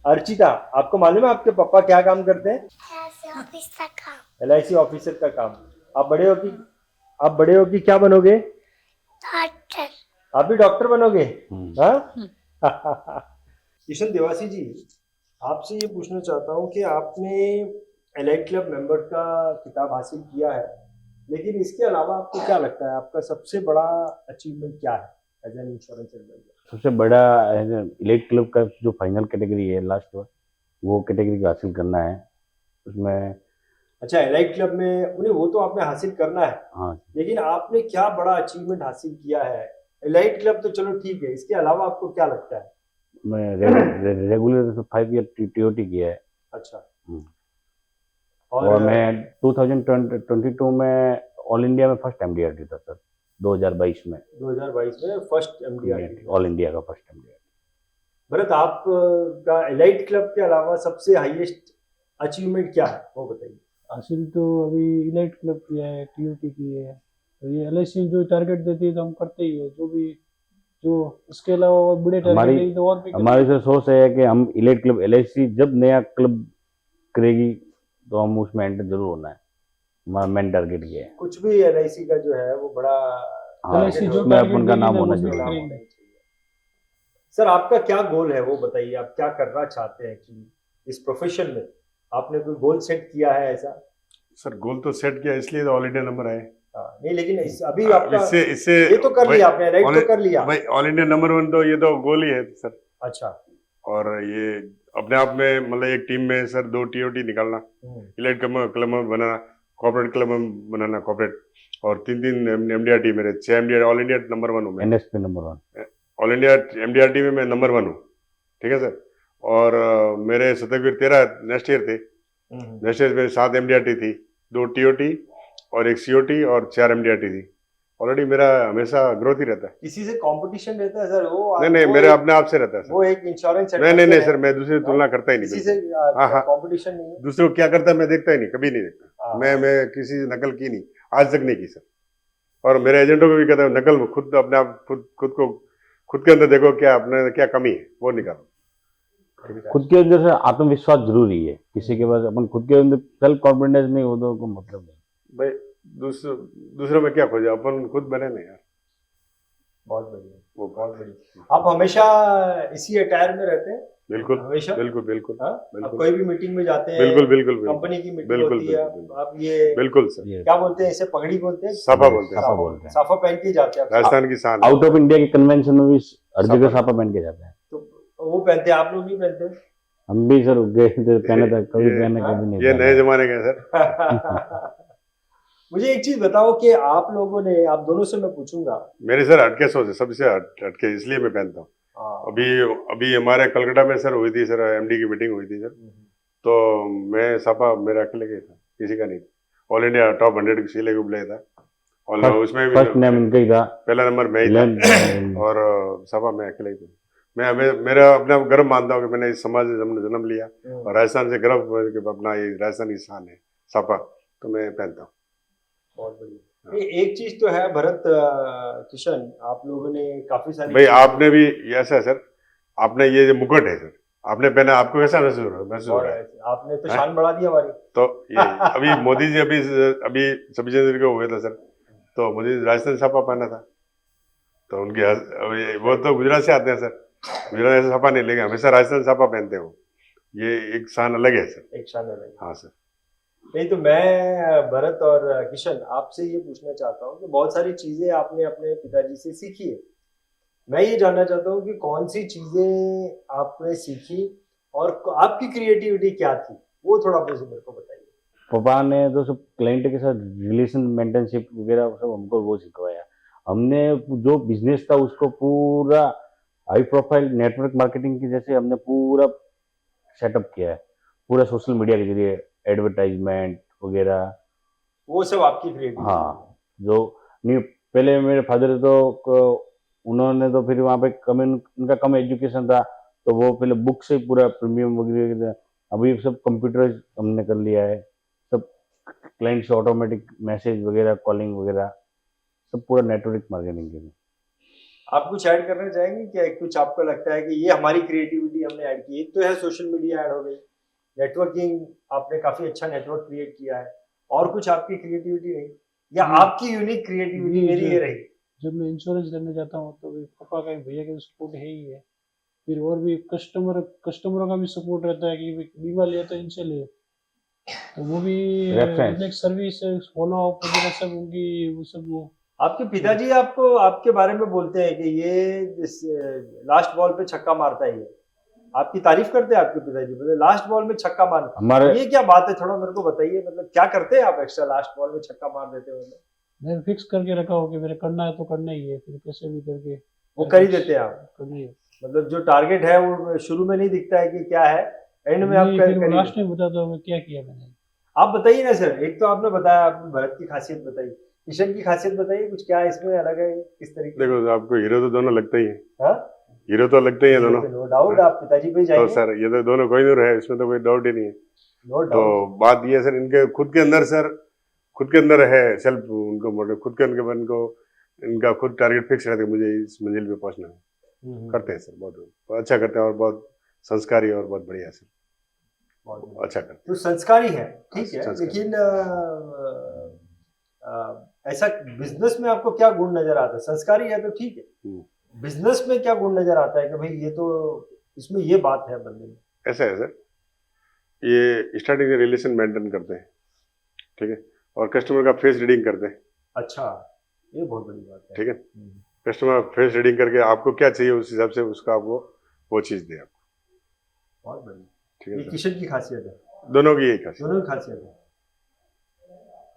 A: अर्चिता, आपको मालूम है आपके पापा क्या काम करते हैं?
E: LIC ऑफिस का काम।
A: LIC ऑफिसर का काम। आप बड़े हो कि क्या बनोगे?
E: डॉक्टर।
A: आप भी डॉक्टर बनोगे? हाँ? किशन देवासी जी, आपसे ये पूछना चाहता हूँ कि आपने एलाइट क्लब मेंबर का खिताब हासिल किया है, लेकिन इसके अलावा आपको क्या लगता है आपका सबसे बड़ा अचीवमेंट क्या है एज एन इंश्योरेंस एडवाइजर?
C: सबसे बड़ा इलेक्ट क्लब का जो फाइनल कैटेगरी है लास्ट, वो कैटेगरी को हासिल करना है। उसमें
A: अच्छा, एलाइट क्लब में उन्हें वो तो आपने हासिल करना है,
C: हाँ
A: लेकिन आपने क्या बड़ा अचीवमेंट हासिल किया है? एलाइट क्लब तो चलो ठीक है, इसके अलावा आपको क्या लगता है?
C: मैं रेगुलर 5 ईयर टीओटी किया है।
A: अच्छा,
C: हम्म।
A: और
C: और मैं 2022 में ऑल इंडिया में फर्स्ट एमडीआरटी था सर, 2022 में
A: 2022 में फर्स्ट एमडीआरटी।
C: ऑल इंडिया का फर्स्ट एमडीआरटी।
A: भरत, आप का एलाइट क्लब के अलावा सबसे हाईएस्ट अचीवमेंट क्या है वो बताइए।
F: हासिल तो अभी इलाइट क्लब किया है, टीयूटी की है, तो ये एलआईसी जो टारगेट देती है तो हम करते ही है, जो इसके अलावा और बड़े टारगेट देगी तो और भी
C: हमारी से सोच है कि हम इलाइट क्लब एलआईसी जब नया क्लब करेगी तो हम उसमें एंटर जरूर होना है, हमारा मेन टारगेट ये है।
A: कुछ भी एलआईसी का जो है वो बड़ा
C: हाँ,
F: एलआईसी जो
C: उसमें
F: टारगेट
C: अपन का
F: देगी
C: नाम
F: ना,
C: होना
F: वो
C: चाहिए।
A: नाम
F: करेंगे।
A: होना चाहिए। सर, आपका क्या गोल है वो बताइए, आप क्या करना चाहते हैं कि इस प्रोफेशन में आपने कोई गोल सेट किया है ऐसा?
B: सर गोल तो सेट किया, इसलिए तो ऑल इंडिया नंबर आए।
A: नहीं, लेकिन अभी आपका
B: इससे
A: ये तो कर लिया आपने, एलाइट तो कर लिया
B: भाई, ऑल इंडिया नंबर 1 तो ये तो गोल ही है सर।
A: अच्छा।
B: और ये अपने आप में मतलब एक टीम में सर 2 टीओटी निकालना, इलाइट क्लब में बनाना, कॉर्पोरेट क्लब में बनाना कॉर्पोरेट, और 3 एमडीआरटी, मेरे 6 एमडीआर, ऑल इंडिया नंबर 1 हूँ मैं।
C: NSP number 1
B: all India MDRT में मैं नंबर 1 हूँ, ठीक है सर। और मेरे शतकवीर 13 नेक्स्ट ईयर थे। नेक्स्ट ईयर में 7 एमडीआरटी थी, 2 टीओटी और 1 सीओटी और 4 एमडीआरटी थी। ऑलरेडी मेरा हमेशा ग्रोथ ही रहता है।
A: किसी से कंपटीशन रहता है सर? वो
B: नहीं, मेरे अपने आप से रहता है सर।
A: वो एक इंश्योरेंस
B: नहीं सर, मैं दूसरे से तुलना करता ही नहीं।
A: किसी से
B: हाँ।
A: कंपटीशन नहीं है।
B: दूसरे को क्या करता है मैं देखता ही नहीं, कभी नहीं देखता।
A: हाँ।
B: मैं किसी से नकल की नहीं, आज तक नहीं की सर। और मेरे एजेंटों को भी कहता हूँ नकल में खुद अपने आप खुद के अंदर देखो क्या अपने क्या कमी है वो निकालो।
C: खुद के अंदर से आत्मविश्वास जरूरी है, किसी के पास अपन खुद के अंदर सेल्फ कॉन्फिडेंस नहीं हो तो कोई मतलब नहीं।
B: भाई दूसरों में क्या खोजा, अपन खुद बने नहीं यार।
A: बहुत बढ़िया,
B: वो
A: बहुत बढ़िया। आप हमेशा इसी अटायर में रहते हैं?
B: बिल्कुल
A: हमेशा?
B: बिल्कुल।
A: हाँ?
B: बिल्कुल।
A: आप कोई भी मीटिंग में जाते हैं?
B: बिल्कुल।
A: कंपनी की मीटिंग
B: बिल्कुल,
A: होती है,
B: बिल्कुल।
A: आप ये
B: बिल्कुल सर।
A: क्या बोलते हैं, इसे पगड़ी बोलते हैं?
B: साफा बोलते हैं।
C: साफा बोलते हैं।
A: साफा पहन के जाते हैं आप?
B: राजस्थान की शान है।
C: आउट ऑफ इंडिया के कन्वेंशन में भी हर जगह
B: साफा
C: साफा पहन के जाते हैं।
A: तो वो पहनते हैं, आप लोग नहीं पहनते?
C: हम भी सर गए थे, पहने था, कभी पहने कभी नहीं
B: ये
C: पहने।
B: नए जमाने के हैं सर।
A: मुझे एक चीज बताओ कि आप लोगों ने, आप दोनों से मैं पूछूंगा।
B: मेरे सर हटके सोच है, सबसे हटके, इसलिए मैं पहनता हूँ। अभी हमारे कलकत्ता में सर हुई थी सर, एमडी की मीटिंग हुई थी सर, तो मैं साफा मेरा अकेले का था, किसी का नहीं। ऑल इंडिया टॉप 100 सीले को बुलाया था, और उसमें भी
C: फर्स्ट नेम इनका ही था,
B: पहला नंबर मैं ही था, और साफा मैं अकेले ही था। मेरा अपना गर्व मानता हूँ कि मैंने इस समाज से जन्म लिया, और राजस्थान से गर्व अपना ये राजस्थान की शान है साफा, तो मैं पहनता हूँ।
A: बहुत बढ़िया। एक चीज तो है भरत, किशन, आप लोगों ने काफी सारी
B: भाई आपने भी ऐसा है सर, आपने ये जो मुकुट है सर आपने पहना, आपको कैसा महसूस हो रहा है?
A: आपने तो शान बढ़ा दी हमारी।
B: तो ये अभी मोदी जी अभी 26 जनवरी को हुए थे सर, तो मोदी जी राजस्थान साफा पहना था, तो उनके वो तो गुजरात से आते हैं सर, गुजरात ऐसा साफा नहीं, लेकिन हमेशा राजस्थान साफा पहनते हो, ये एक शान अलग है सर।
A: एक शान अलग।
B: हाँ सर।
A: नहीं तो मैं भरत और किशन आपसे ये पूछना चाहता हूँ कि बहुत सारी चीजें आपने अपने पिताजी से सीखी है, मैं ये जानना चाहता हूँ कि कौन सी चीजें आपने सीखी और आपकी क्रिएटिविटी क्या थी, वो थोड़ा मेरे को बताइए।
C: पापा ने तो सब क्लाइंट के साथ रिलेशन मेंटेनशिप वगैरह सब हमको वो सिखवाया। हमने जो बिजनेस था उसको पूरा हाई प्रोफाइल नेटवर्क मार्केटिंग की जैसे हमने पूरा सेटअप किया है, पूरा सोशल मीडिया के जरिए एडवर्टाइजमेंट वगैरह,
A: वो सब आपकी क्रिएटिविटी?
C: हाँ, जो न्यू पहले मेरे फादर तो उन्होंने तो फिर वहाँ पे उनका कम एजुकेशन था, तो वो पहले बुक से पूरा प्रीमियम वगैरह, अभी सब कंप्यूटर हमने कर लिया है, सब क्लाइंट से ऑटोमेटिक मैसेज वगैरह कॉलिंग वगैरह सब पूरा नेटवर्क मार्केटिंग के लिए।
A: आप कुछ ऐड करना चाहेंगे क्या? कुछ आपको लगता है कि ये हमारी क्रिएटिविटी हमने ऐड की? एक तो है सोशल मीडिया ऐड हो गई, नेटवर्किंग आपने काफी अच्छा नेटवर्क क्रिएट किया है, और कुछ आपकी क्रिएटिविटी रही या आपकी यूनिक क्रिएटिविटी मेरी ये रही?
F: जब मैं इंश्योरेंस लेने जाता हूँ तो भी पापा का भैया का सपोर्ट है ही है, फिर और भी कस्टमरों का भी सपोर्ट रहता है कि बीमा लिया तो इनसे ले, तो वो भी सर्विस फॉलो अप वगैरह सब उनकी वो सब। वो
A: आपके पिताजी आपको आपके बारे में बोलते हैं कि ये लास्ट बॉल पे छक्का मारता है, ये आपकी तारीफ करते हैं आपके पिताजी, मतलब लास्ट बॉल में छक्का मारना,
C: हमारे
A: ये क्या बात है, थोड़ा मेरे को बताइए, मतलब क्या करते हैं आप एक्स्ट्रा लास्ट बॉल में छक्का मार देते हो, मतलब
F: मैं फिक्स करके रखा हो कि मेरे करना है तो करना ही है, फिर कैसे भी करके
A: वो कर ही देते हैं आप,
F: करना ही है।
A: मतलब जो टारगेट है वो शुरू में नहीं दिखता है कि क्या है, एंड में आप
F: नहीं,
A: कर
F: फिर वो
A: ही
F: लास्ट
A: देते हैं।
F: में बता दो मैं क्या किया मैंने।
A: आप बताइए ना सर, एक तो आपने बताया, आपने भरत की खासियत बताई, किशन की खासियत बताइए, कुछ क्या इसमें अलग है, किस तरीके
B: देखो आपको हीरो तो दोनों लगते ही हैं,
A: हाँ
B: हीरो तो लगते ही हैं दोनों।
A: नो डाउट, आप पिताजी पे
B: तो
A: जाइए,
B: सर ये तो दोनों कोई नहीं है, इसमें तो कोई डाउट ही नहीं है।
A: नो
B: तो
A: डाउट।
B: बात ये है सर, इनके खुद के अंदर सर, खुद के अंदर है सेल्फ, उनको मोटिव खुद के इनको इनका खुद टारगेट फिक्स रहता है, मुझे इस मंजिल पे पहुंचना है। करते हैं सर, बहुत अच्छा करते हैं और बहुत संस्कारी और बहुत बढ़िया सर, अच्छा करते
A: तो संस्कारी है, ठीक है,
B: संस्कारी।
A: लेकिन ऐसा बिजनेस में आपको क्या गुण नजर आता है? संस्कारी है तो ठीक है, बिजनेस में क्या गुण नजर आता है कि भाई ये तो इसमें ये बात है बंदे में?
B: हैं। ऐसा है सर, ये स्टार्टिंग से रिलेशन मेंटेन करते हैं, ठीक है, और कस्टमर का फेस रीडिंग करते हैं,
A: अच्छा, ये बहुत बड़ी बात है,
B: ठीक है। कस्टमर फेस रीडिंग करके आपको क्या चाहिए उस हिसाब से उसका आपको वो चीज़ दे आपको,
A: बहुत बड़ी,
B: ठीक है
A: ये
B: सर।
A: किशन की खासियत है,
B: दोनों की यही खासियत।
A: दोनों की खासियत है,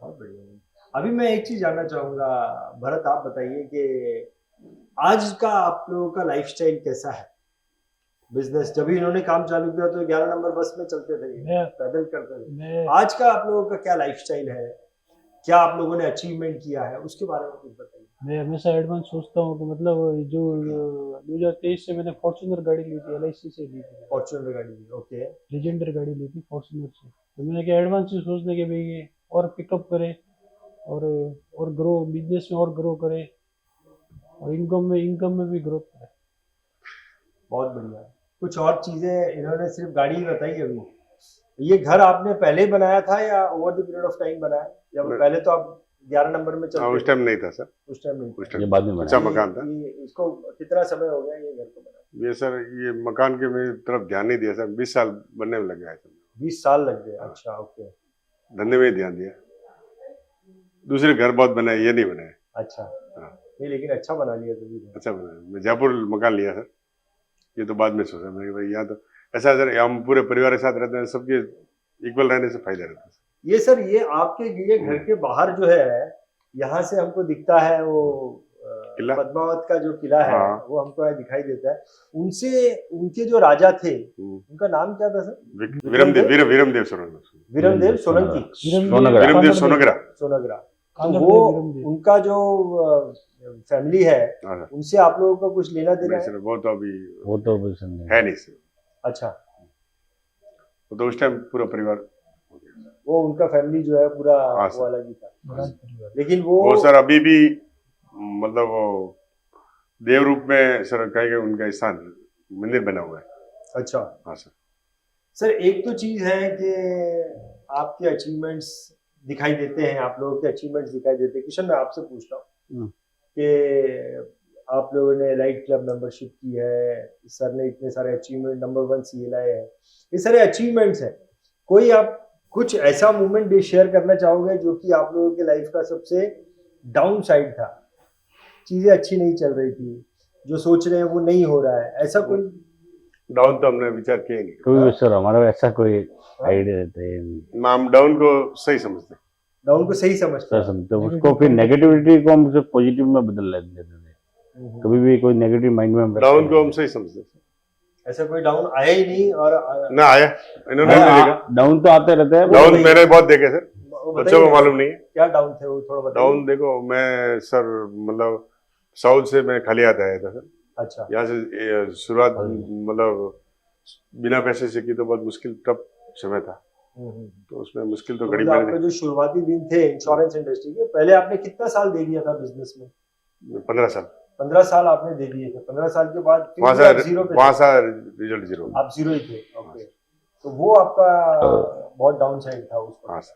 A: बहुत बढ़िया। अभी मैं एक चीज जानना चाहूंगा भरत, आप बताइए कि आज का आप लोगों का लाइफस्टाइल कैसा है बिजनेस? जब भी इन्होंने काम चालू किया तो 11 नंबर बस में चलते थे,
F: मैं-
A: पैदल करते थे,
F: मैं
A: आज का आप लोगों का क्या लाइफस्टाइल है, क्या आप लोगों ने अचीवमेंट किया है, उसके बारे में कुछ बताइए।
F: मैं हमेशा एडवांस सोचता हूँ कि मतलब जो 2023 से मैंने फॉर्च्यूनर गाड़ी ली थी, LIC से ली थी,
A: फॉर्च्यूनर गाड़ी ली, ओके,
F: लेजेंडर गाड़ी ली थी फॉर्च्यूनर से। तो मैंने क्या एडवांस से सोचने के भाई ये और पिकअप करे और ग्रो, बिजनेस में और ग्रो करे और इनकम में भी ग्रोथ करे।
A: बहुत बढ़िया। कुछ और चीजें, इन्होंने सिर्फ गाड़ी ही बताई अभी, ये घर आपने पहले ही बनाया था या over the period of time बनाया, या वो पहले तो आप 11 नंबर में चलते
B: उस टाइम नहीं था सर,
A: उस टाइम नहीं?
B: उस
C: ये
B: टाइम
C: बाद में
B: अच्छा
C: बनाया।
B: मकान था।
A: इसको कितना समय हो गया ये घर को बना?
B: ये सर ये मकान के मेरी तरफ ध्यान नहीं दिया सर, 20 साल बनने में लग गया है सर,
A: 20 साल लग गए, अच्छा, ओके,
B: धंधे में ही ध्यान दिया। दूसरे घर बहुत बनाए, ये नहीं बनाए।
A: अच्छा,
B: हाँ।
A: नहीं लेकिन अच्छा बना लिया तभी तो।
B: अच्छा बनाया, मैं जयपुर मकान लिया सर, ये तो बाद में सोचा मैंने भाई यहाँ तो ऐसा है सर, हम पूरे परिवार के साथ रहते हैं, सबके इक्वल रहने से फायदा रहता है।
A: ये सर, ये आपके लिए घर के बाहर जो है, यहाँ से हमको दिखता है वो
B: किला?
A: पद्मावत का जो किला है,
B: हाँ।
A: वो हमको यहाँ दिखाई देता है। उनसे, उनके जो राजा थे, उनका नाम क्या था सर?
B: वीरमदेव सोलंकी,
A: वीरमदेव सोलंकी,
B: वीरमदेव सोनगरा।
A: सोनगरा। तो
F: कांगड़
A: वो
F: देव वीरमदेव।
A: उनका जो फैमिली है,
B: हाँ सर,
A: उनसे आप लोगों का कुछ लेना देना
B: नहीं
A: है?
B: सर, वो तो अभी
C: वो तो पसंद नहीं
B: है नहीं सर,
A: अच्छा,
B: वो तो उस टाइम पूरा परिवार,
A: वो उनका फैमिली जो है पूरा
B: हाँ
A: वो
B: सर।
A: अलग ही था,
F: राज परिवार।
A: लेकिन
B: वो सर अभी भी मतलब वो देव रूप में सर कहेंगे उनका स्थान मंदिर बना हुआ है।
A: अच्छा
B: हाँ सर,
A: सर, एक तो चीज है कि आपके अचीवमेंट्स दिखाई देते हैं, आप लोगों के अचीवमेंट्स दिखाई देते हैं। किशन, मैं आपसे पूछता हूँ कि आप लोगों ने लाइट क्लब मेंबरशिप की है, सर ने इतने सारे अचीवमेंट, नंबर 1 CLI है, ये सारे अचीवमेंट्स हैं, कोई आप कुछ ऐसा मोमेंट भी शेयर करना चाहोगे जो कि आप लोगों के लाइफ का सबसे डाउन साइड था, चीजें अच्छी नहीं चल रही थी, जो सोच रहे हैं वो नहीं हो रहा है, ऐसा कोई?
B: डाउन तो हमने विचार किया ही नहीं,
C: कोई भी सर, हमारा ऐसा कोई आइडिया रहता है नहीं।
B: हम डाउन को सही समझते हैं।
A: डाउन को सही समझते
C: सर
A: हैं?
C: समझते हैं। उसको फिर नेगेटिविटी को हम पॉजिटिव में बदल लेते थे, कभी भी कोई नेगेटिव माइंड में हम रखते
B: डाउन को
C: नहीं।
B: हम सही समझते हैं।
A: ऐसा कोई डाउन आया ही नहीं, और
B: ना आया, इन्होंने नहीं देखा।
C: डाउन तो आते रहते हैं।
B: डाउन मैंने बहुत देखे सर,
A: वो
B: बच्चों को
A: बताइए
B: मालूम नहीं है।
A: क्या डाउन थे, वो थोड़ा बताइए।
B: डाउन देखो, मैं सर मतलब साउथ से मैं खाली आता आया था सर,
A: अच्छा,
B: यहाँ से शुरुआत मतलब बिना पैसे से की तो बहुत मुश्किल टफ समय था, तो उसमें मुश्किल तो घड़ी
A: मतलब
B: मैंने
A: आपके जो शुरुआती दिन थे इंश्योरेंस इंडस्ट्री के, पहले आपने कितना साल दे दिया था बिजनेस में?
B: 15 साल
A: 15 साल आपने दे दिए थे। 15 साल के बाद फिर
B: वहाँ
A: भी आप जीरो पे थे।
B: Result zero.
A: आप जीरो ही थे, ओके। तो वो आपका बहुत डाउन साइड था उसको,
B: हाँ सर,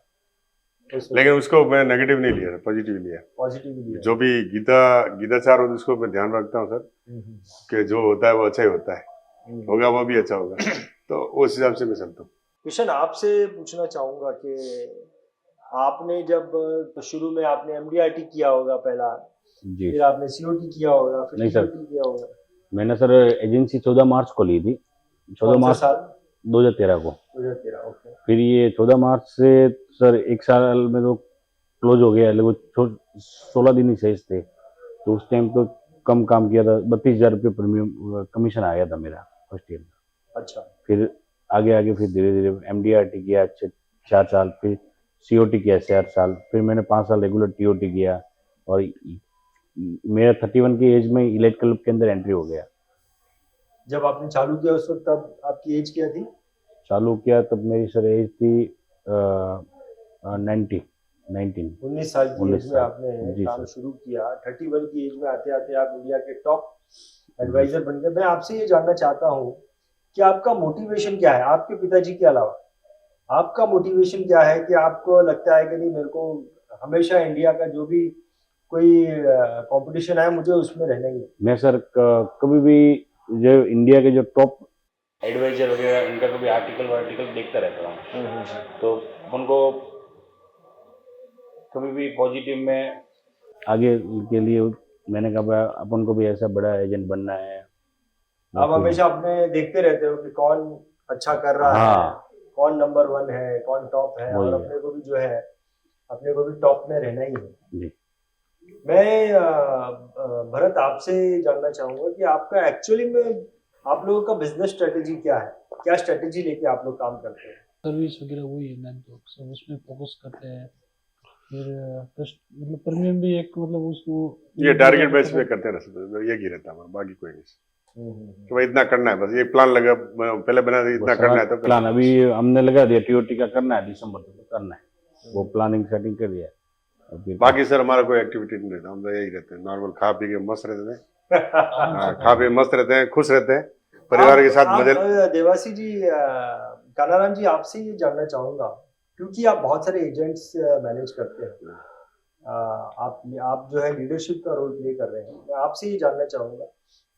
B: लेकिन उसको मैं नेगेटिव नहीं लिया, पॉजिटिव लिया।
A: पॉजिटिव लिया।
B: जो भी गीताचार होता है उसको मैं ध्यान रखता हूँ सर, कि जो होता है वो अच्छा ही होता है, होगा वो भी अच्छा होगा, तो उस हिसाब से मैं चलता हूँ।
A: किशन, आपसे पूछना चाहूंगा कि आपने जब शुरू में आपने MDRT किया होगा पहला,
C: जी
A: फिर आपने COT किया होगा, फिर
C: नहीं सर।
A: TOT किया होगा।
C: मैंने सर एजेंसी 14 मार्च को ली थी, 14
A: कौन सा
C: मार्च
A: साल?
C: 2013 को।
A: 2013, ओके।
C: फिर ये 14 मार्च से सर 1 साल में तो क्लोज हो गया, लगभग 16 दिन ही शेष थे, तो उस टाइम तो कम काम किया था, 32,000 रुपये प्रीमियम कमीशन आ गया था मेरा फर्स्ट ईयर में।
A: अच्छा।
C: फिर आगे आगे फिर धीरे धीरे MDRT किया 4 साल, फिर COT किया 4 साल, फिर मैंने 5 साल रेगुलर TOT किया, और मेरा 31 की एज में इलाइट क्लब के अंदर एंट्री हो गया।
A: जब आपने चालू किया उस वक्त तब आपकी एज क्या थी?
C: चालू किया तब मेरी सर एज थी 19
A: 19 साल की
C: 19
A: एज में
C: साल।
A: आपने
C: जी
A: काम
C: सर।
A: शुरू किया। 31 की एज में आते आते आप इंडिया के टॉप एडवाइजर बन गए। मैं आपसे ये जानना चाहता हूँ कि आपका मोटिवेशन क्या है, आपके पिताजी के अलावा आपका मोटिवेशन क्या है, कि आपको लगता है कि नहीं, मेरे को हमेशा इंडिया का जो भी कोई कंपटीशन है मुझे उसमें रहना ही है?
C: मैं सर कभी भी जो इंडिया के जो टॉप एडवाइजर वगैरह इनका कभी आर्टिकल देखता रहता हूँ, तो उनको कभी भी पॉजिटिव में आगे के लिए मैंने कहा अपन को भी ऐसा बड़ा एजेंट बनना है।
A: आप हमेशा अपने देखते रहते हो कि कौन अच्छा कर रहा है,
C: हाँ,
A: कौन नंबर 1 है, कौन टॉप है,
C: वही
A: और
C: है।
A: अपने को भी जो है, अपने को भी टॉप में रहना ही है।
C: जी।
A: मैं भरत आपसे जानना चाहूंगा कि आपका एक्चुअली में आप लोगों का बिजनेस स्ट्रेटेजी क्या है, क्या स्ट्रेटेजी लेके आप लोग काम करते हैं?
F: सर्विस वगैरह वही है मैम, तो सब उसमें फोकस करते हैं। फिर मतलब प्रीमियम भी एक, मतलब उसको
B: ये टारगेट बेस पे करते हैं ना, ये ही रहता है, बाकी कोई नहीं कि भाई इतना करना है, बस ये प्लान लगा पहले बना दिया, इतना करना है तो
C: प्लान अभी हमने लगा दिया, TOT का करना है दिसंबर तक तो करना है, वो प्लानिंग सेटिंग कर दिया है।
B: बाकी सर हमारा कोई एक्टिविटी नहीं रहता, हम तो यही रहते हैं, नॉर्मल खा पी के मस्त रहते हैं। खा पी के मस्त रहते हैं, खुश रहते हैं, परिवार के साथ मजे।
A: देवासी जी, कानाराम जी, आपसे ये जानना चाहूंगा, क्योंकि आप बहुत सारे एजेंट्स मैनेज करते हैं, आप जो है लीडरशिप का रोल प्ले कर रहे हैं। मैं आपसे ये जानना चाहूंगा,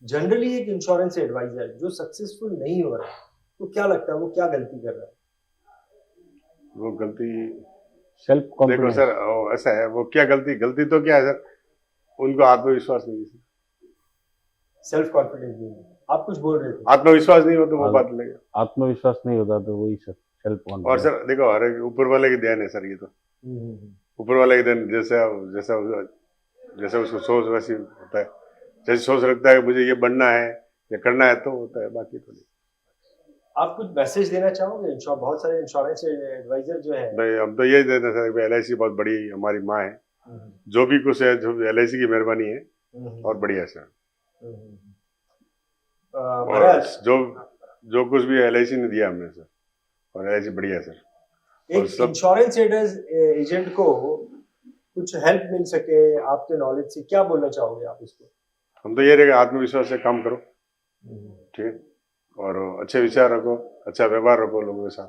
A: जनरली एक इंश्योरेंस एडवाइजर जो सक्सेसफुल नहीं हो रहा है, तो क्या लगता है वो क्या गलती कर रहा है?
B: वो गलती,
C: सेल्फ
B: देखो
C: कॉन्फिडेंस।
B: सर, ऐसा है, वो क्या गलती तो क्या है सर, उनको आत्मविश्वास नहीं है।
A: सेल्फ कॉन्फिडेंस नहीं है। आप कुछ बोल रहे थे।
B: आत्मविश्वास नहीं हो तो वो बात लगेगा।
C: आत्मविश्वास नहीं होता तो वही सर सेल्फ
B: और
C: कॉन्फिडेंस।
B: सर देखो, हर एक ऊपर वाले की देन है सर, ये तो ऊपर वाले की देन, जैसा जैसा जैसा उसको सोच वैसी होता है, जैसे सोच रखता है मुझे ये बनना है या करना है तो होता है, बाकी तो नहीं।
A: आप कुछ मैसेज देना चाहोगे? बहुत सारे इंश्योरेंस एडवाइजर जो है,
B: नहीं, हम तो यही देते हैं सर, LIC बहुत बड़ी हमारी माँ है, जो भी कुछ है, जो LIC की मेहरबानी है, और बढ़िया सर। और जो कुछ भी LIC ने दिया हमने सर, और LIC बढ़िया है सर।
A: एक इंश्योरेंस एजेंट को कुछ हेल्प मिल सके आपके नॉलेज से, क्या बोलना चाहोगे आप इसको?
B: हम तो ये रहेगा, आत्मविश्वास से काम करो, ठीक है, और अच्छे विचार रखो, अच्छा व्यवहार रखो लोगों के साथ।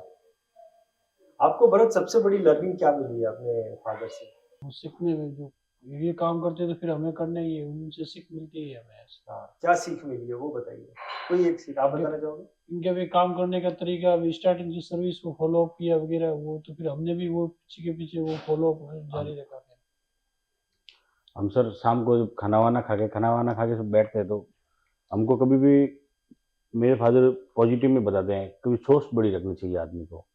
A: आपको भरत सबसे बड़ी लर्निंग क्या मिली है अपने फादर से?
F: सीखने में, जो ये काम करते हैं तो फिर हमें करना ही है, उनसे सीख मिलती है हमें।
A: क्या सीख मिली है वो बताइए, कोई एक सीख आप बताना चाहोगे?
F: इनके भी काम करने का तरीका, अभी स्टार्टिंग की सर्विस को फॉलो अप किया वगैरह, वो तो फिर हमने भी वो पीछे के पीछे वो फॉलो अप जारी रखा।
C: हम सर शाम को जब खाना वाना खा के सब बैठते हैं, तो हमको कभी भी मेरे फादर पॉजिटिव में बताते हैं, कभी सोच बड़ी रखनी चाहिए आदमी को।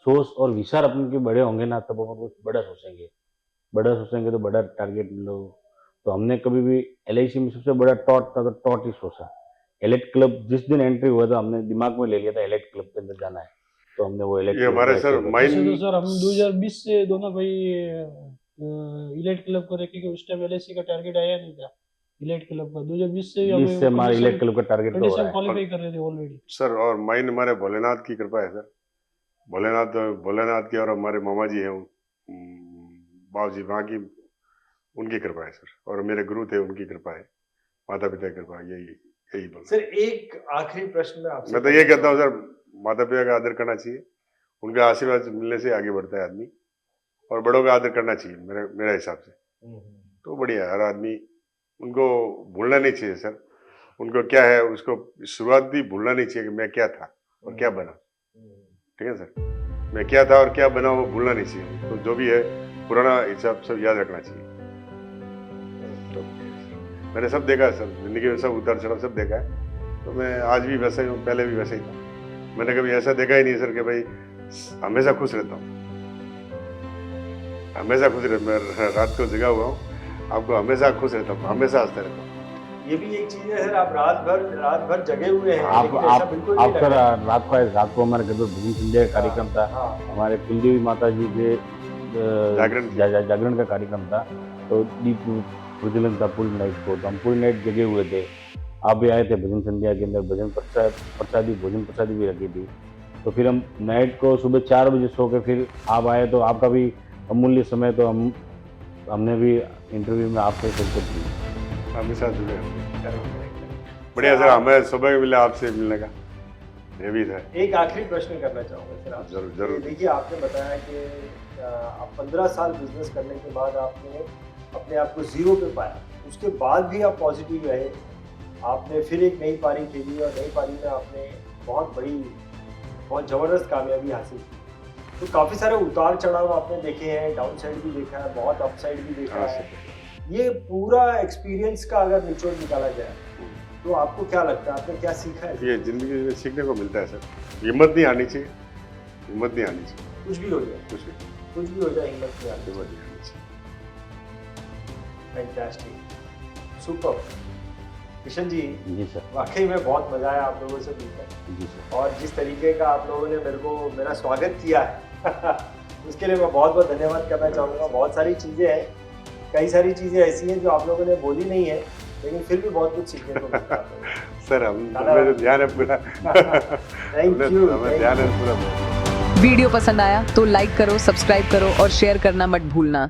C: सोच और विचार अपने के बड़े होंगे ना, तब अपन कुछ बड़ा सोचेंगे तो बड़ा टारगेट लो। तो हमने कभी भी LIC में सबसे बड़ा टॉट था, तो टॉट ही सोचा। एलाइट क्लब जिस दिन एंट्री हुआ था, हमने दिमाग में ले लिया था एलाइट क्लब के अंदर जाना है, तो हमने वो एलाइट
B: ये हमारे सर माइंड,
F: तो सर हम 2020 से दोनों भाई इलाइट क्लब को रखे, उस टाइम LIC का टारगेट आया नहीं था इलाइट क्लब का। 2020 से
C: हमारे इलाइट क्लब का टारगेट हो रहा है,
F: क्वालिफाई कर रहे थे ऑलरेडी
B: सर। और माइंड हमारे भोलेनाथ की कृपा है सर, भोलेनाथ की, और हमारे मामा जी हैं बाबू जी, वहाँ की उनकी कृपा है सर, और मेरे गुरु थे उनकी कृपा है, माता पिता की कृपा, यही बोल।
A: सर एक आखिरी प्रश्न में आपसे,
B: मैं तो ये कहता हूँ सर, माता पिता का आदर करना चाहिए, उनका आशीर्वाद मिलने से आगे बढ़ता है आदमी, और बड़ों का आदर करना चाहिए मेरा हिसाब से, तो बढ़िया। हर आदमी उनको भूलना नहीं चाहिए सर, उनको क्या है उसको शुरुआत भी भूलना नहीं चाहिए कि मैं क्या था और क्या बना, ठीक है सर, मैं क्या था और क्या बना वो भूलना नहीं चाहिए, तो जो भी है पुराना हिसाब सब याद रखना चाहिए। तो मैंने सब देखा है सर, जिंदगी में सब उतार चढ़ाव सब देखा है, तो मैं आज भी वैसा ही हूँ, पहले भी वैसे ही था। मैंने कभी ऐसा देखा ही नहीं सर कि भाई हमेशा खुश रहता हूँ, हमेशा खुश रहता मैं रात को जगा हुआ हूँ, आपको हमेशा खुश रहता हूँ, हमेशा हंसता रहता हूँ।
A: ये भी एक चीज है सर, आप रात भर जगे हुए हैं,
C: आप
A: लेकिन ऐसा बिल्कुल नहीं
C: आप सर
A: लगा।
C: रात को हमारे घर पर भजन संध्या का कार्यक्रम था।
A: हाँ,
C: हमारे कुलदेवी माता जी के जागरण का कार्यक्रम था, तो दीप प्रज्वलन था पूरी नाइट को, तो हम पूरी नाइट जगे हुए थे। आप भी आए थे भजन संध्या के अंदर, भोजन प्रसादी भी रखी थी। तो फिर हम नाइट को सुबह 4 बजे सो के फिर आप आए, तो आपका भी अमूल्य समय, तो हमने भी इंटरव्यू में आपसे शिरकत की।
B: हमेशा जुड़े बढ़िया सर, हमें सौभाग्य मिला आपसे मिलने का, ये भी था।
A: एक आखिरी प्रश्न करना चाहूँगा सर आपसे।
B: जरूर।
A: देखिए, आपने बताया कि आप 15 साल बिजनेस करने के बाद आपने अपने आप को जीरो पे पाया, उसके बाद भी आप पॉजिटिव रहे, आपने फिर एक नई पारी खेली और नई पारी में आपने बहुत ज़बरदस्त कामयाबी हासिल की। तो काफ़ी सारे उतार चढ़ाव आपने देखे हैं, डाउन साइड भी देखा है, बहुत अप साइड भी देखा है। ये पूरा एक्सपीरियंस का अगर निचोड़ निकाला जाए तो आपको क्या लगता है, आपने क्या सीखा है?
B: ये जिंदगी में सीखने को मिलता है सर, हिम्मत नहीं हारनी चाहिए, हिम्मत नहीं हारनी चाहिए,
A: कुछ भी हो जाए, कुछ भी हो जाए, हिम्मत नहीं आती।
B: हिम्मत नहीं हारनी चाहिए।
A: Fantastic, super. किशन जी,
C: जी सर।
A: वाकई में बहुत मजा आया आप लोगों से मिलकर,
C: जी सर।
A: और जिस तरीके का आप लोगों ने मेरा स्वागत किया है उसके लिए मैं बहुत बहुत धन्यवाद करना चाहूँगा। बहुत सारी चीज़ें हैं, कई सारी चीज़ें ऐसी हैं जो आप लोगों ने बोली नहीं है, लेकिन फिर भी बहुत कुछ सीखने को मिलता है।
B: सर हमें जो ध्यान है पूरा
A: थैंक यू।
B: हमें ध्यान है पूरा।
G: वीडियो पसंद आया तो लाइक करो, सब्सक्राइब करो और शेयर करना मत भूलना।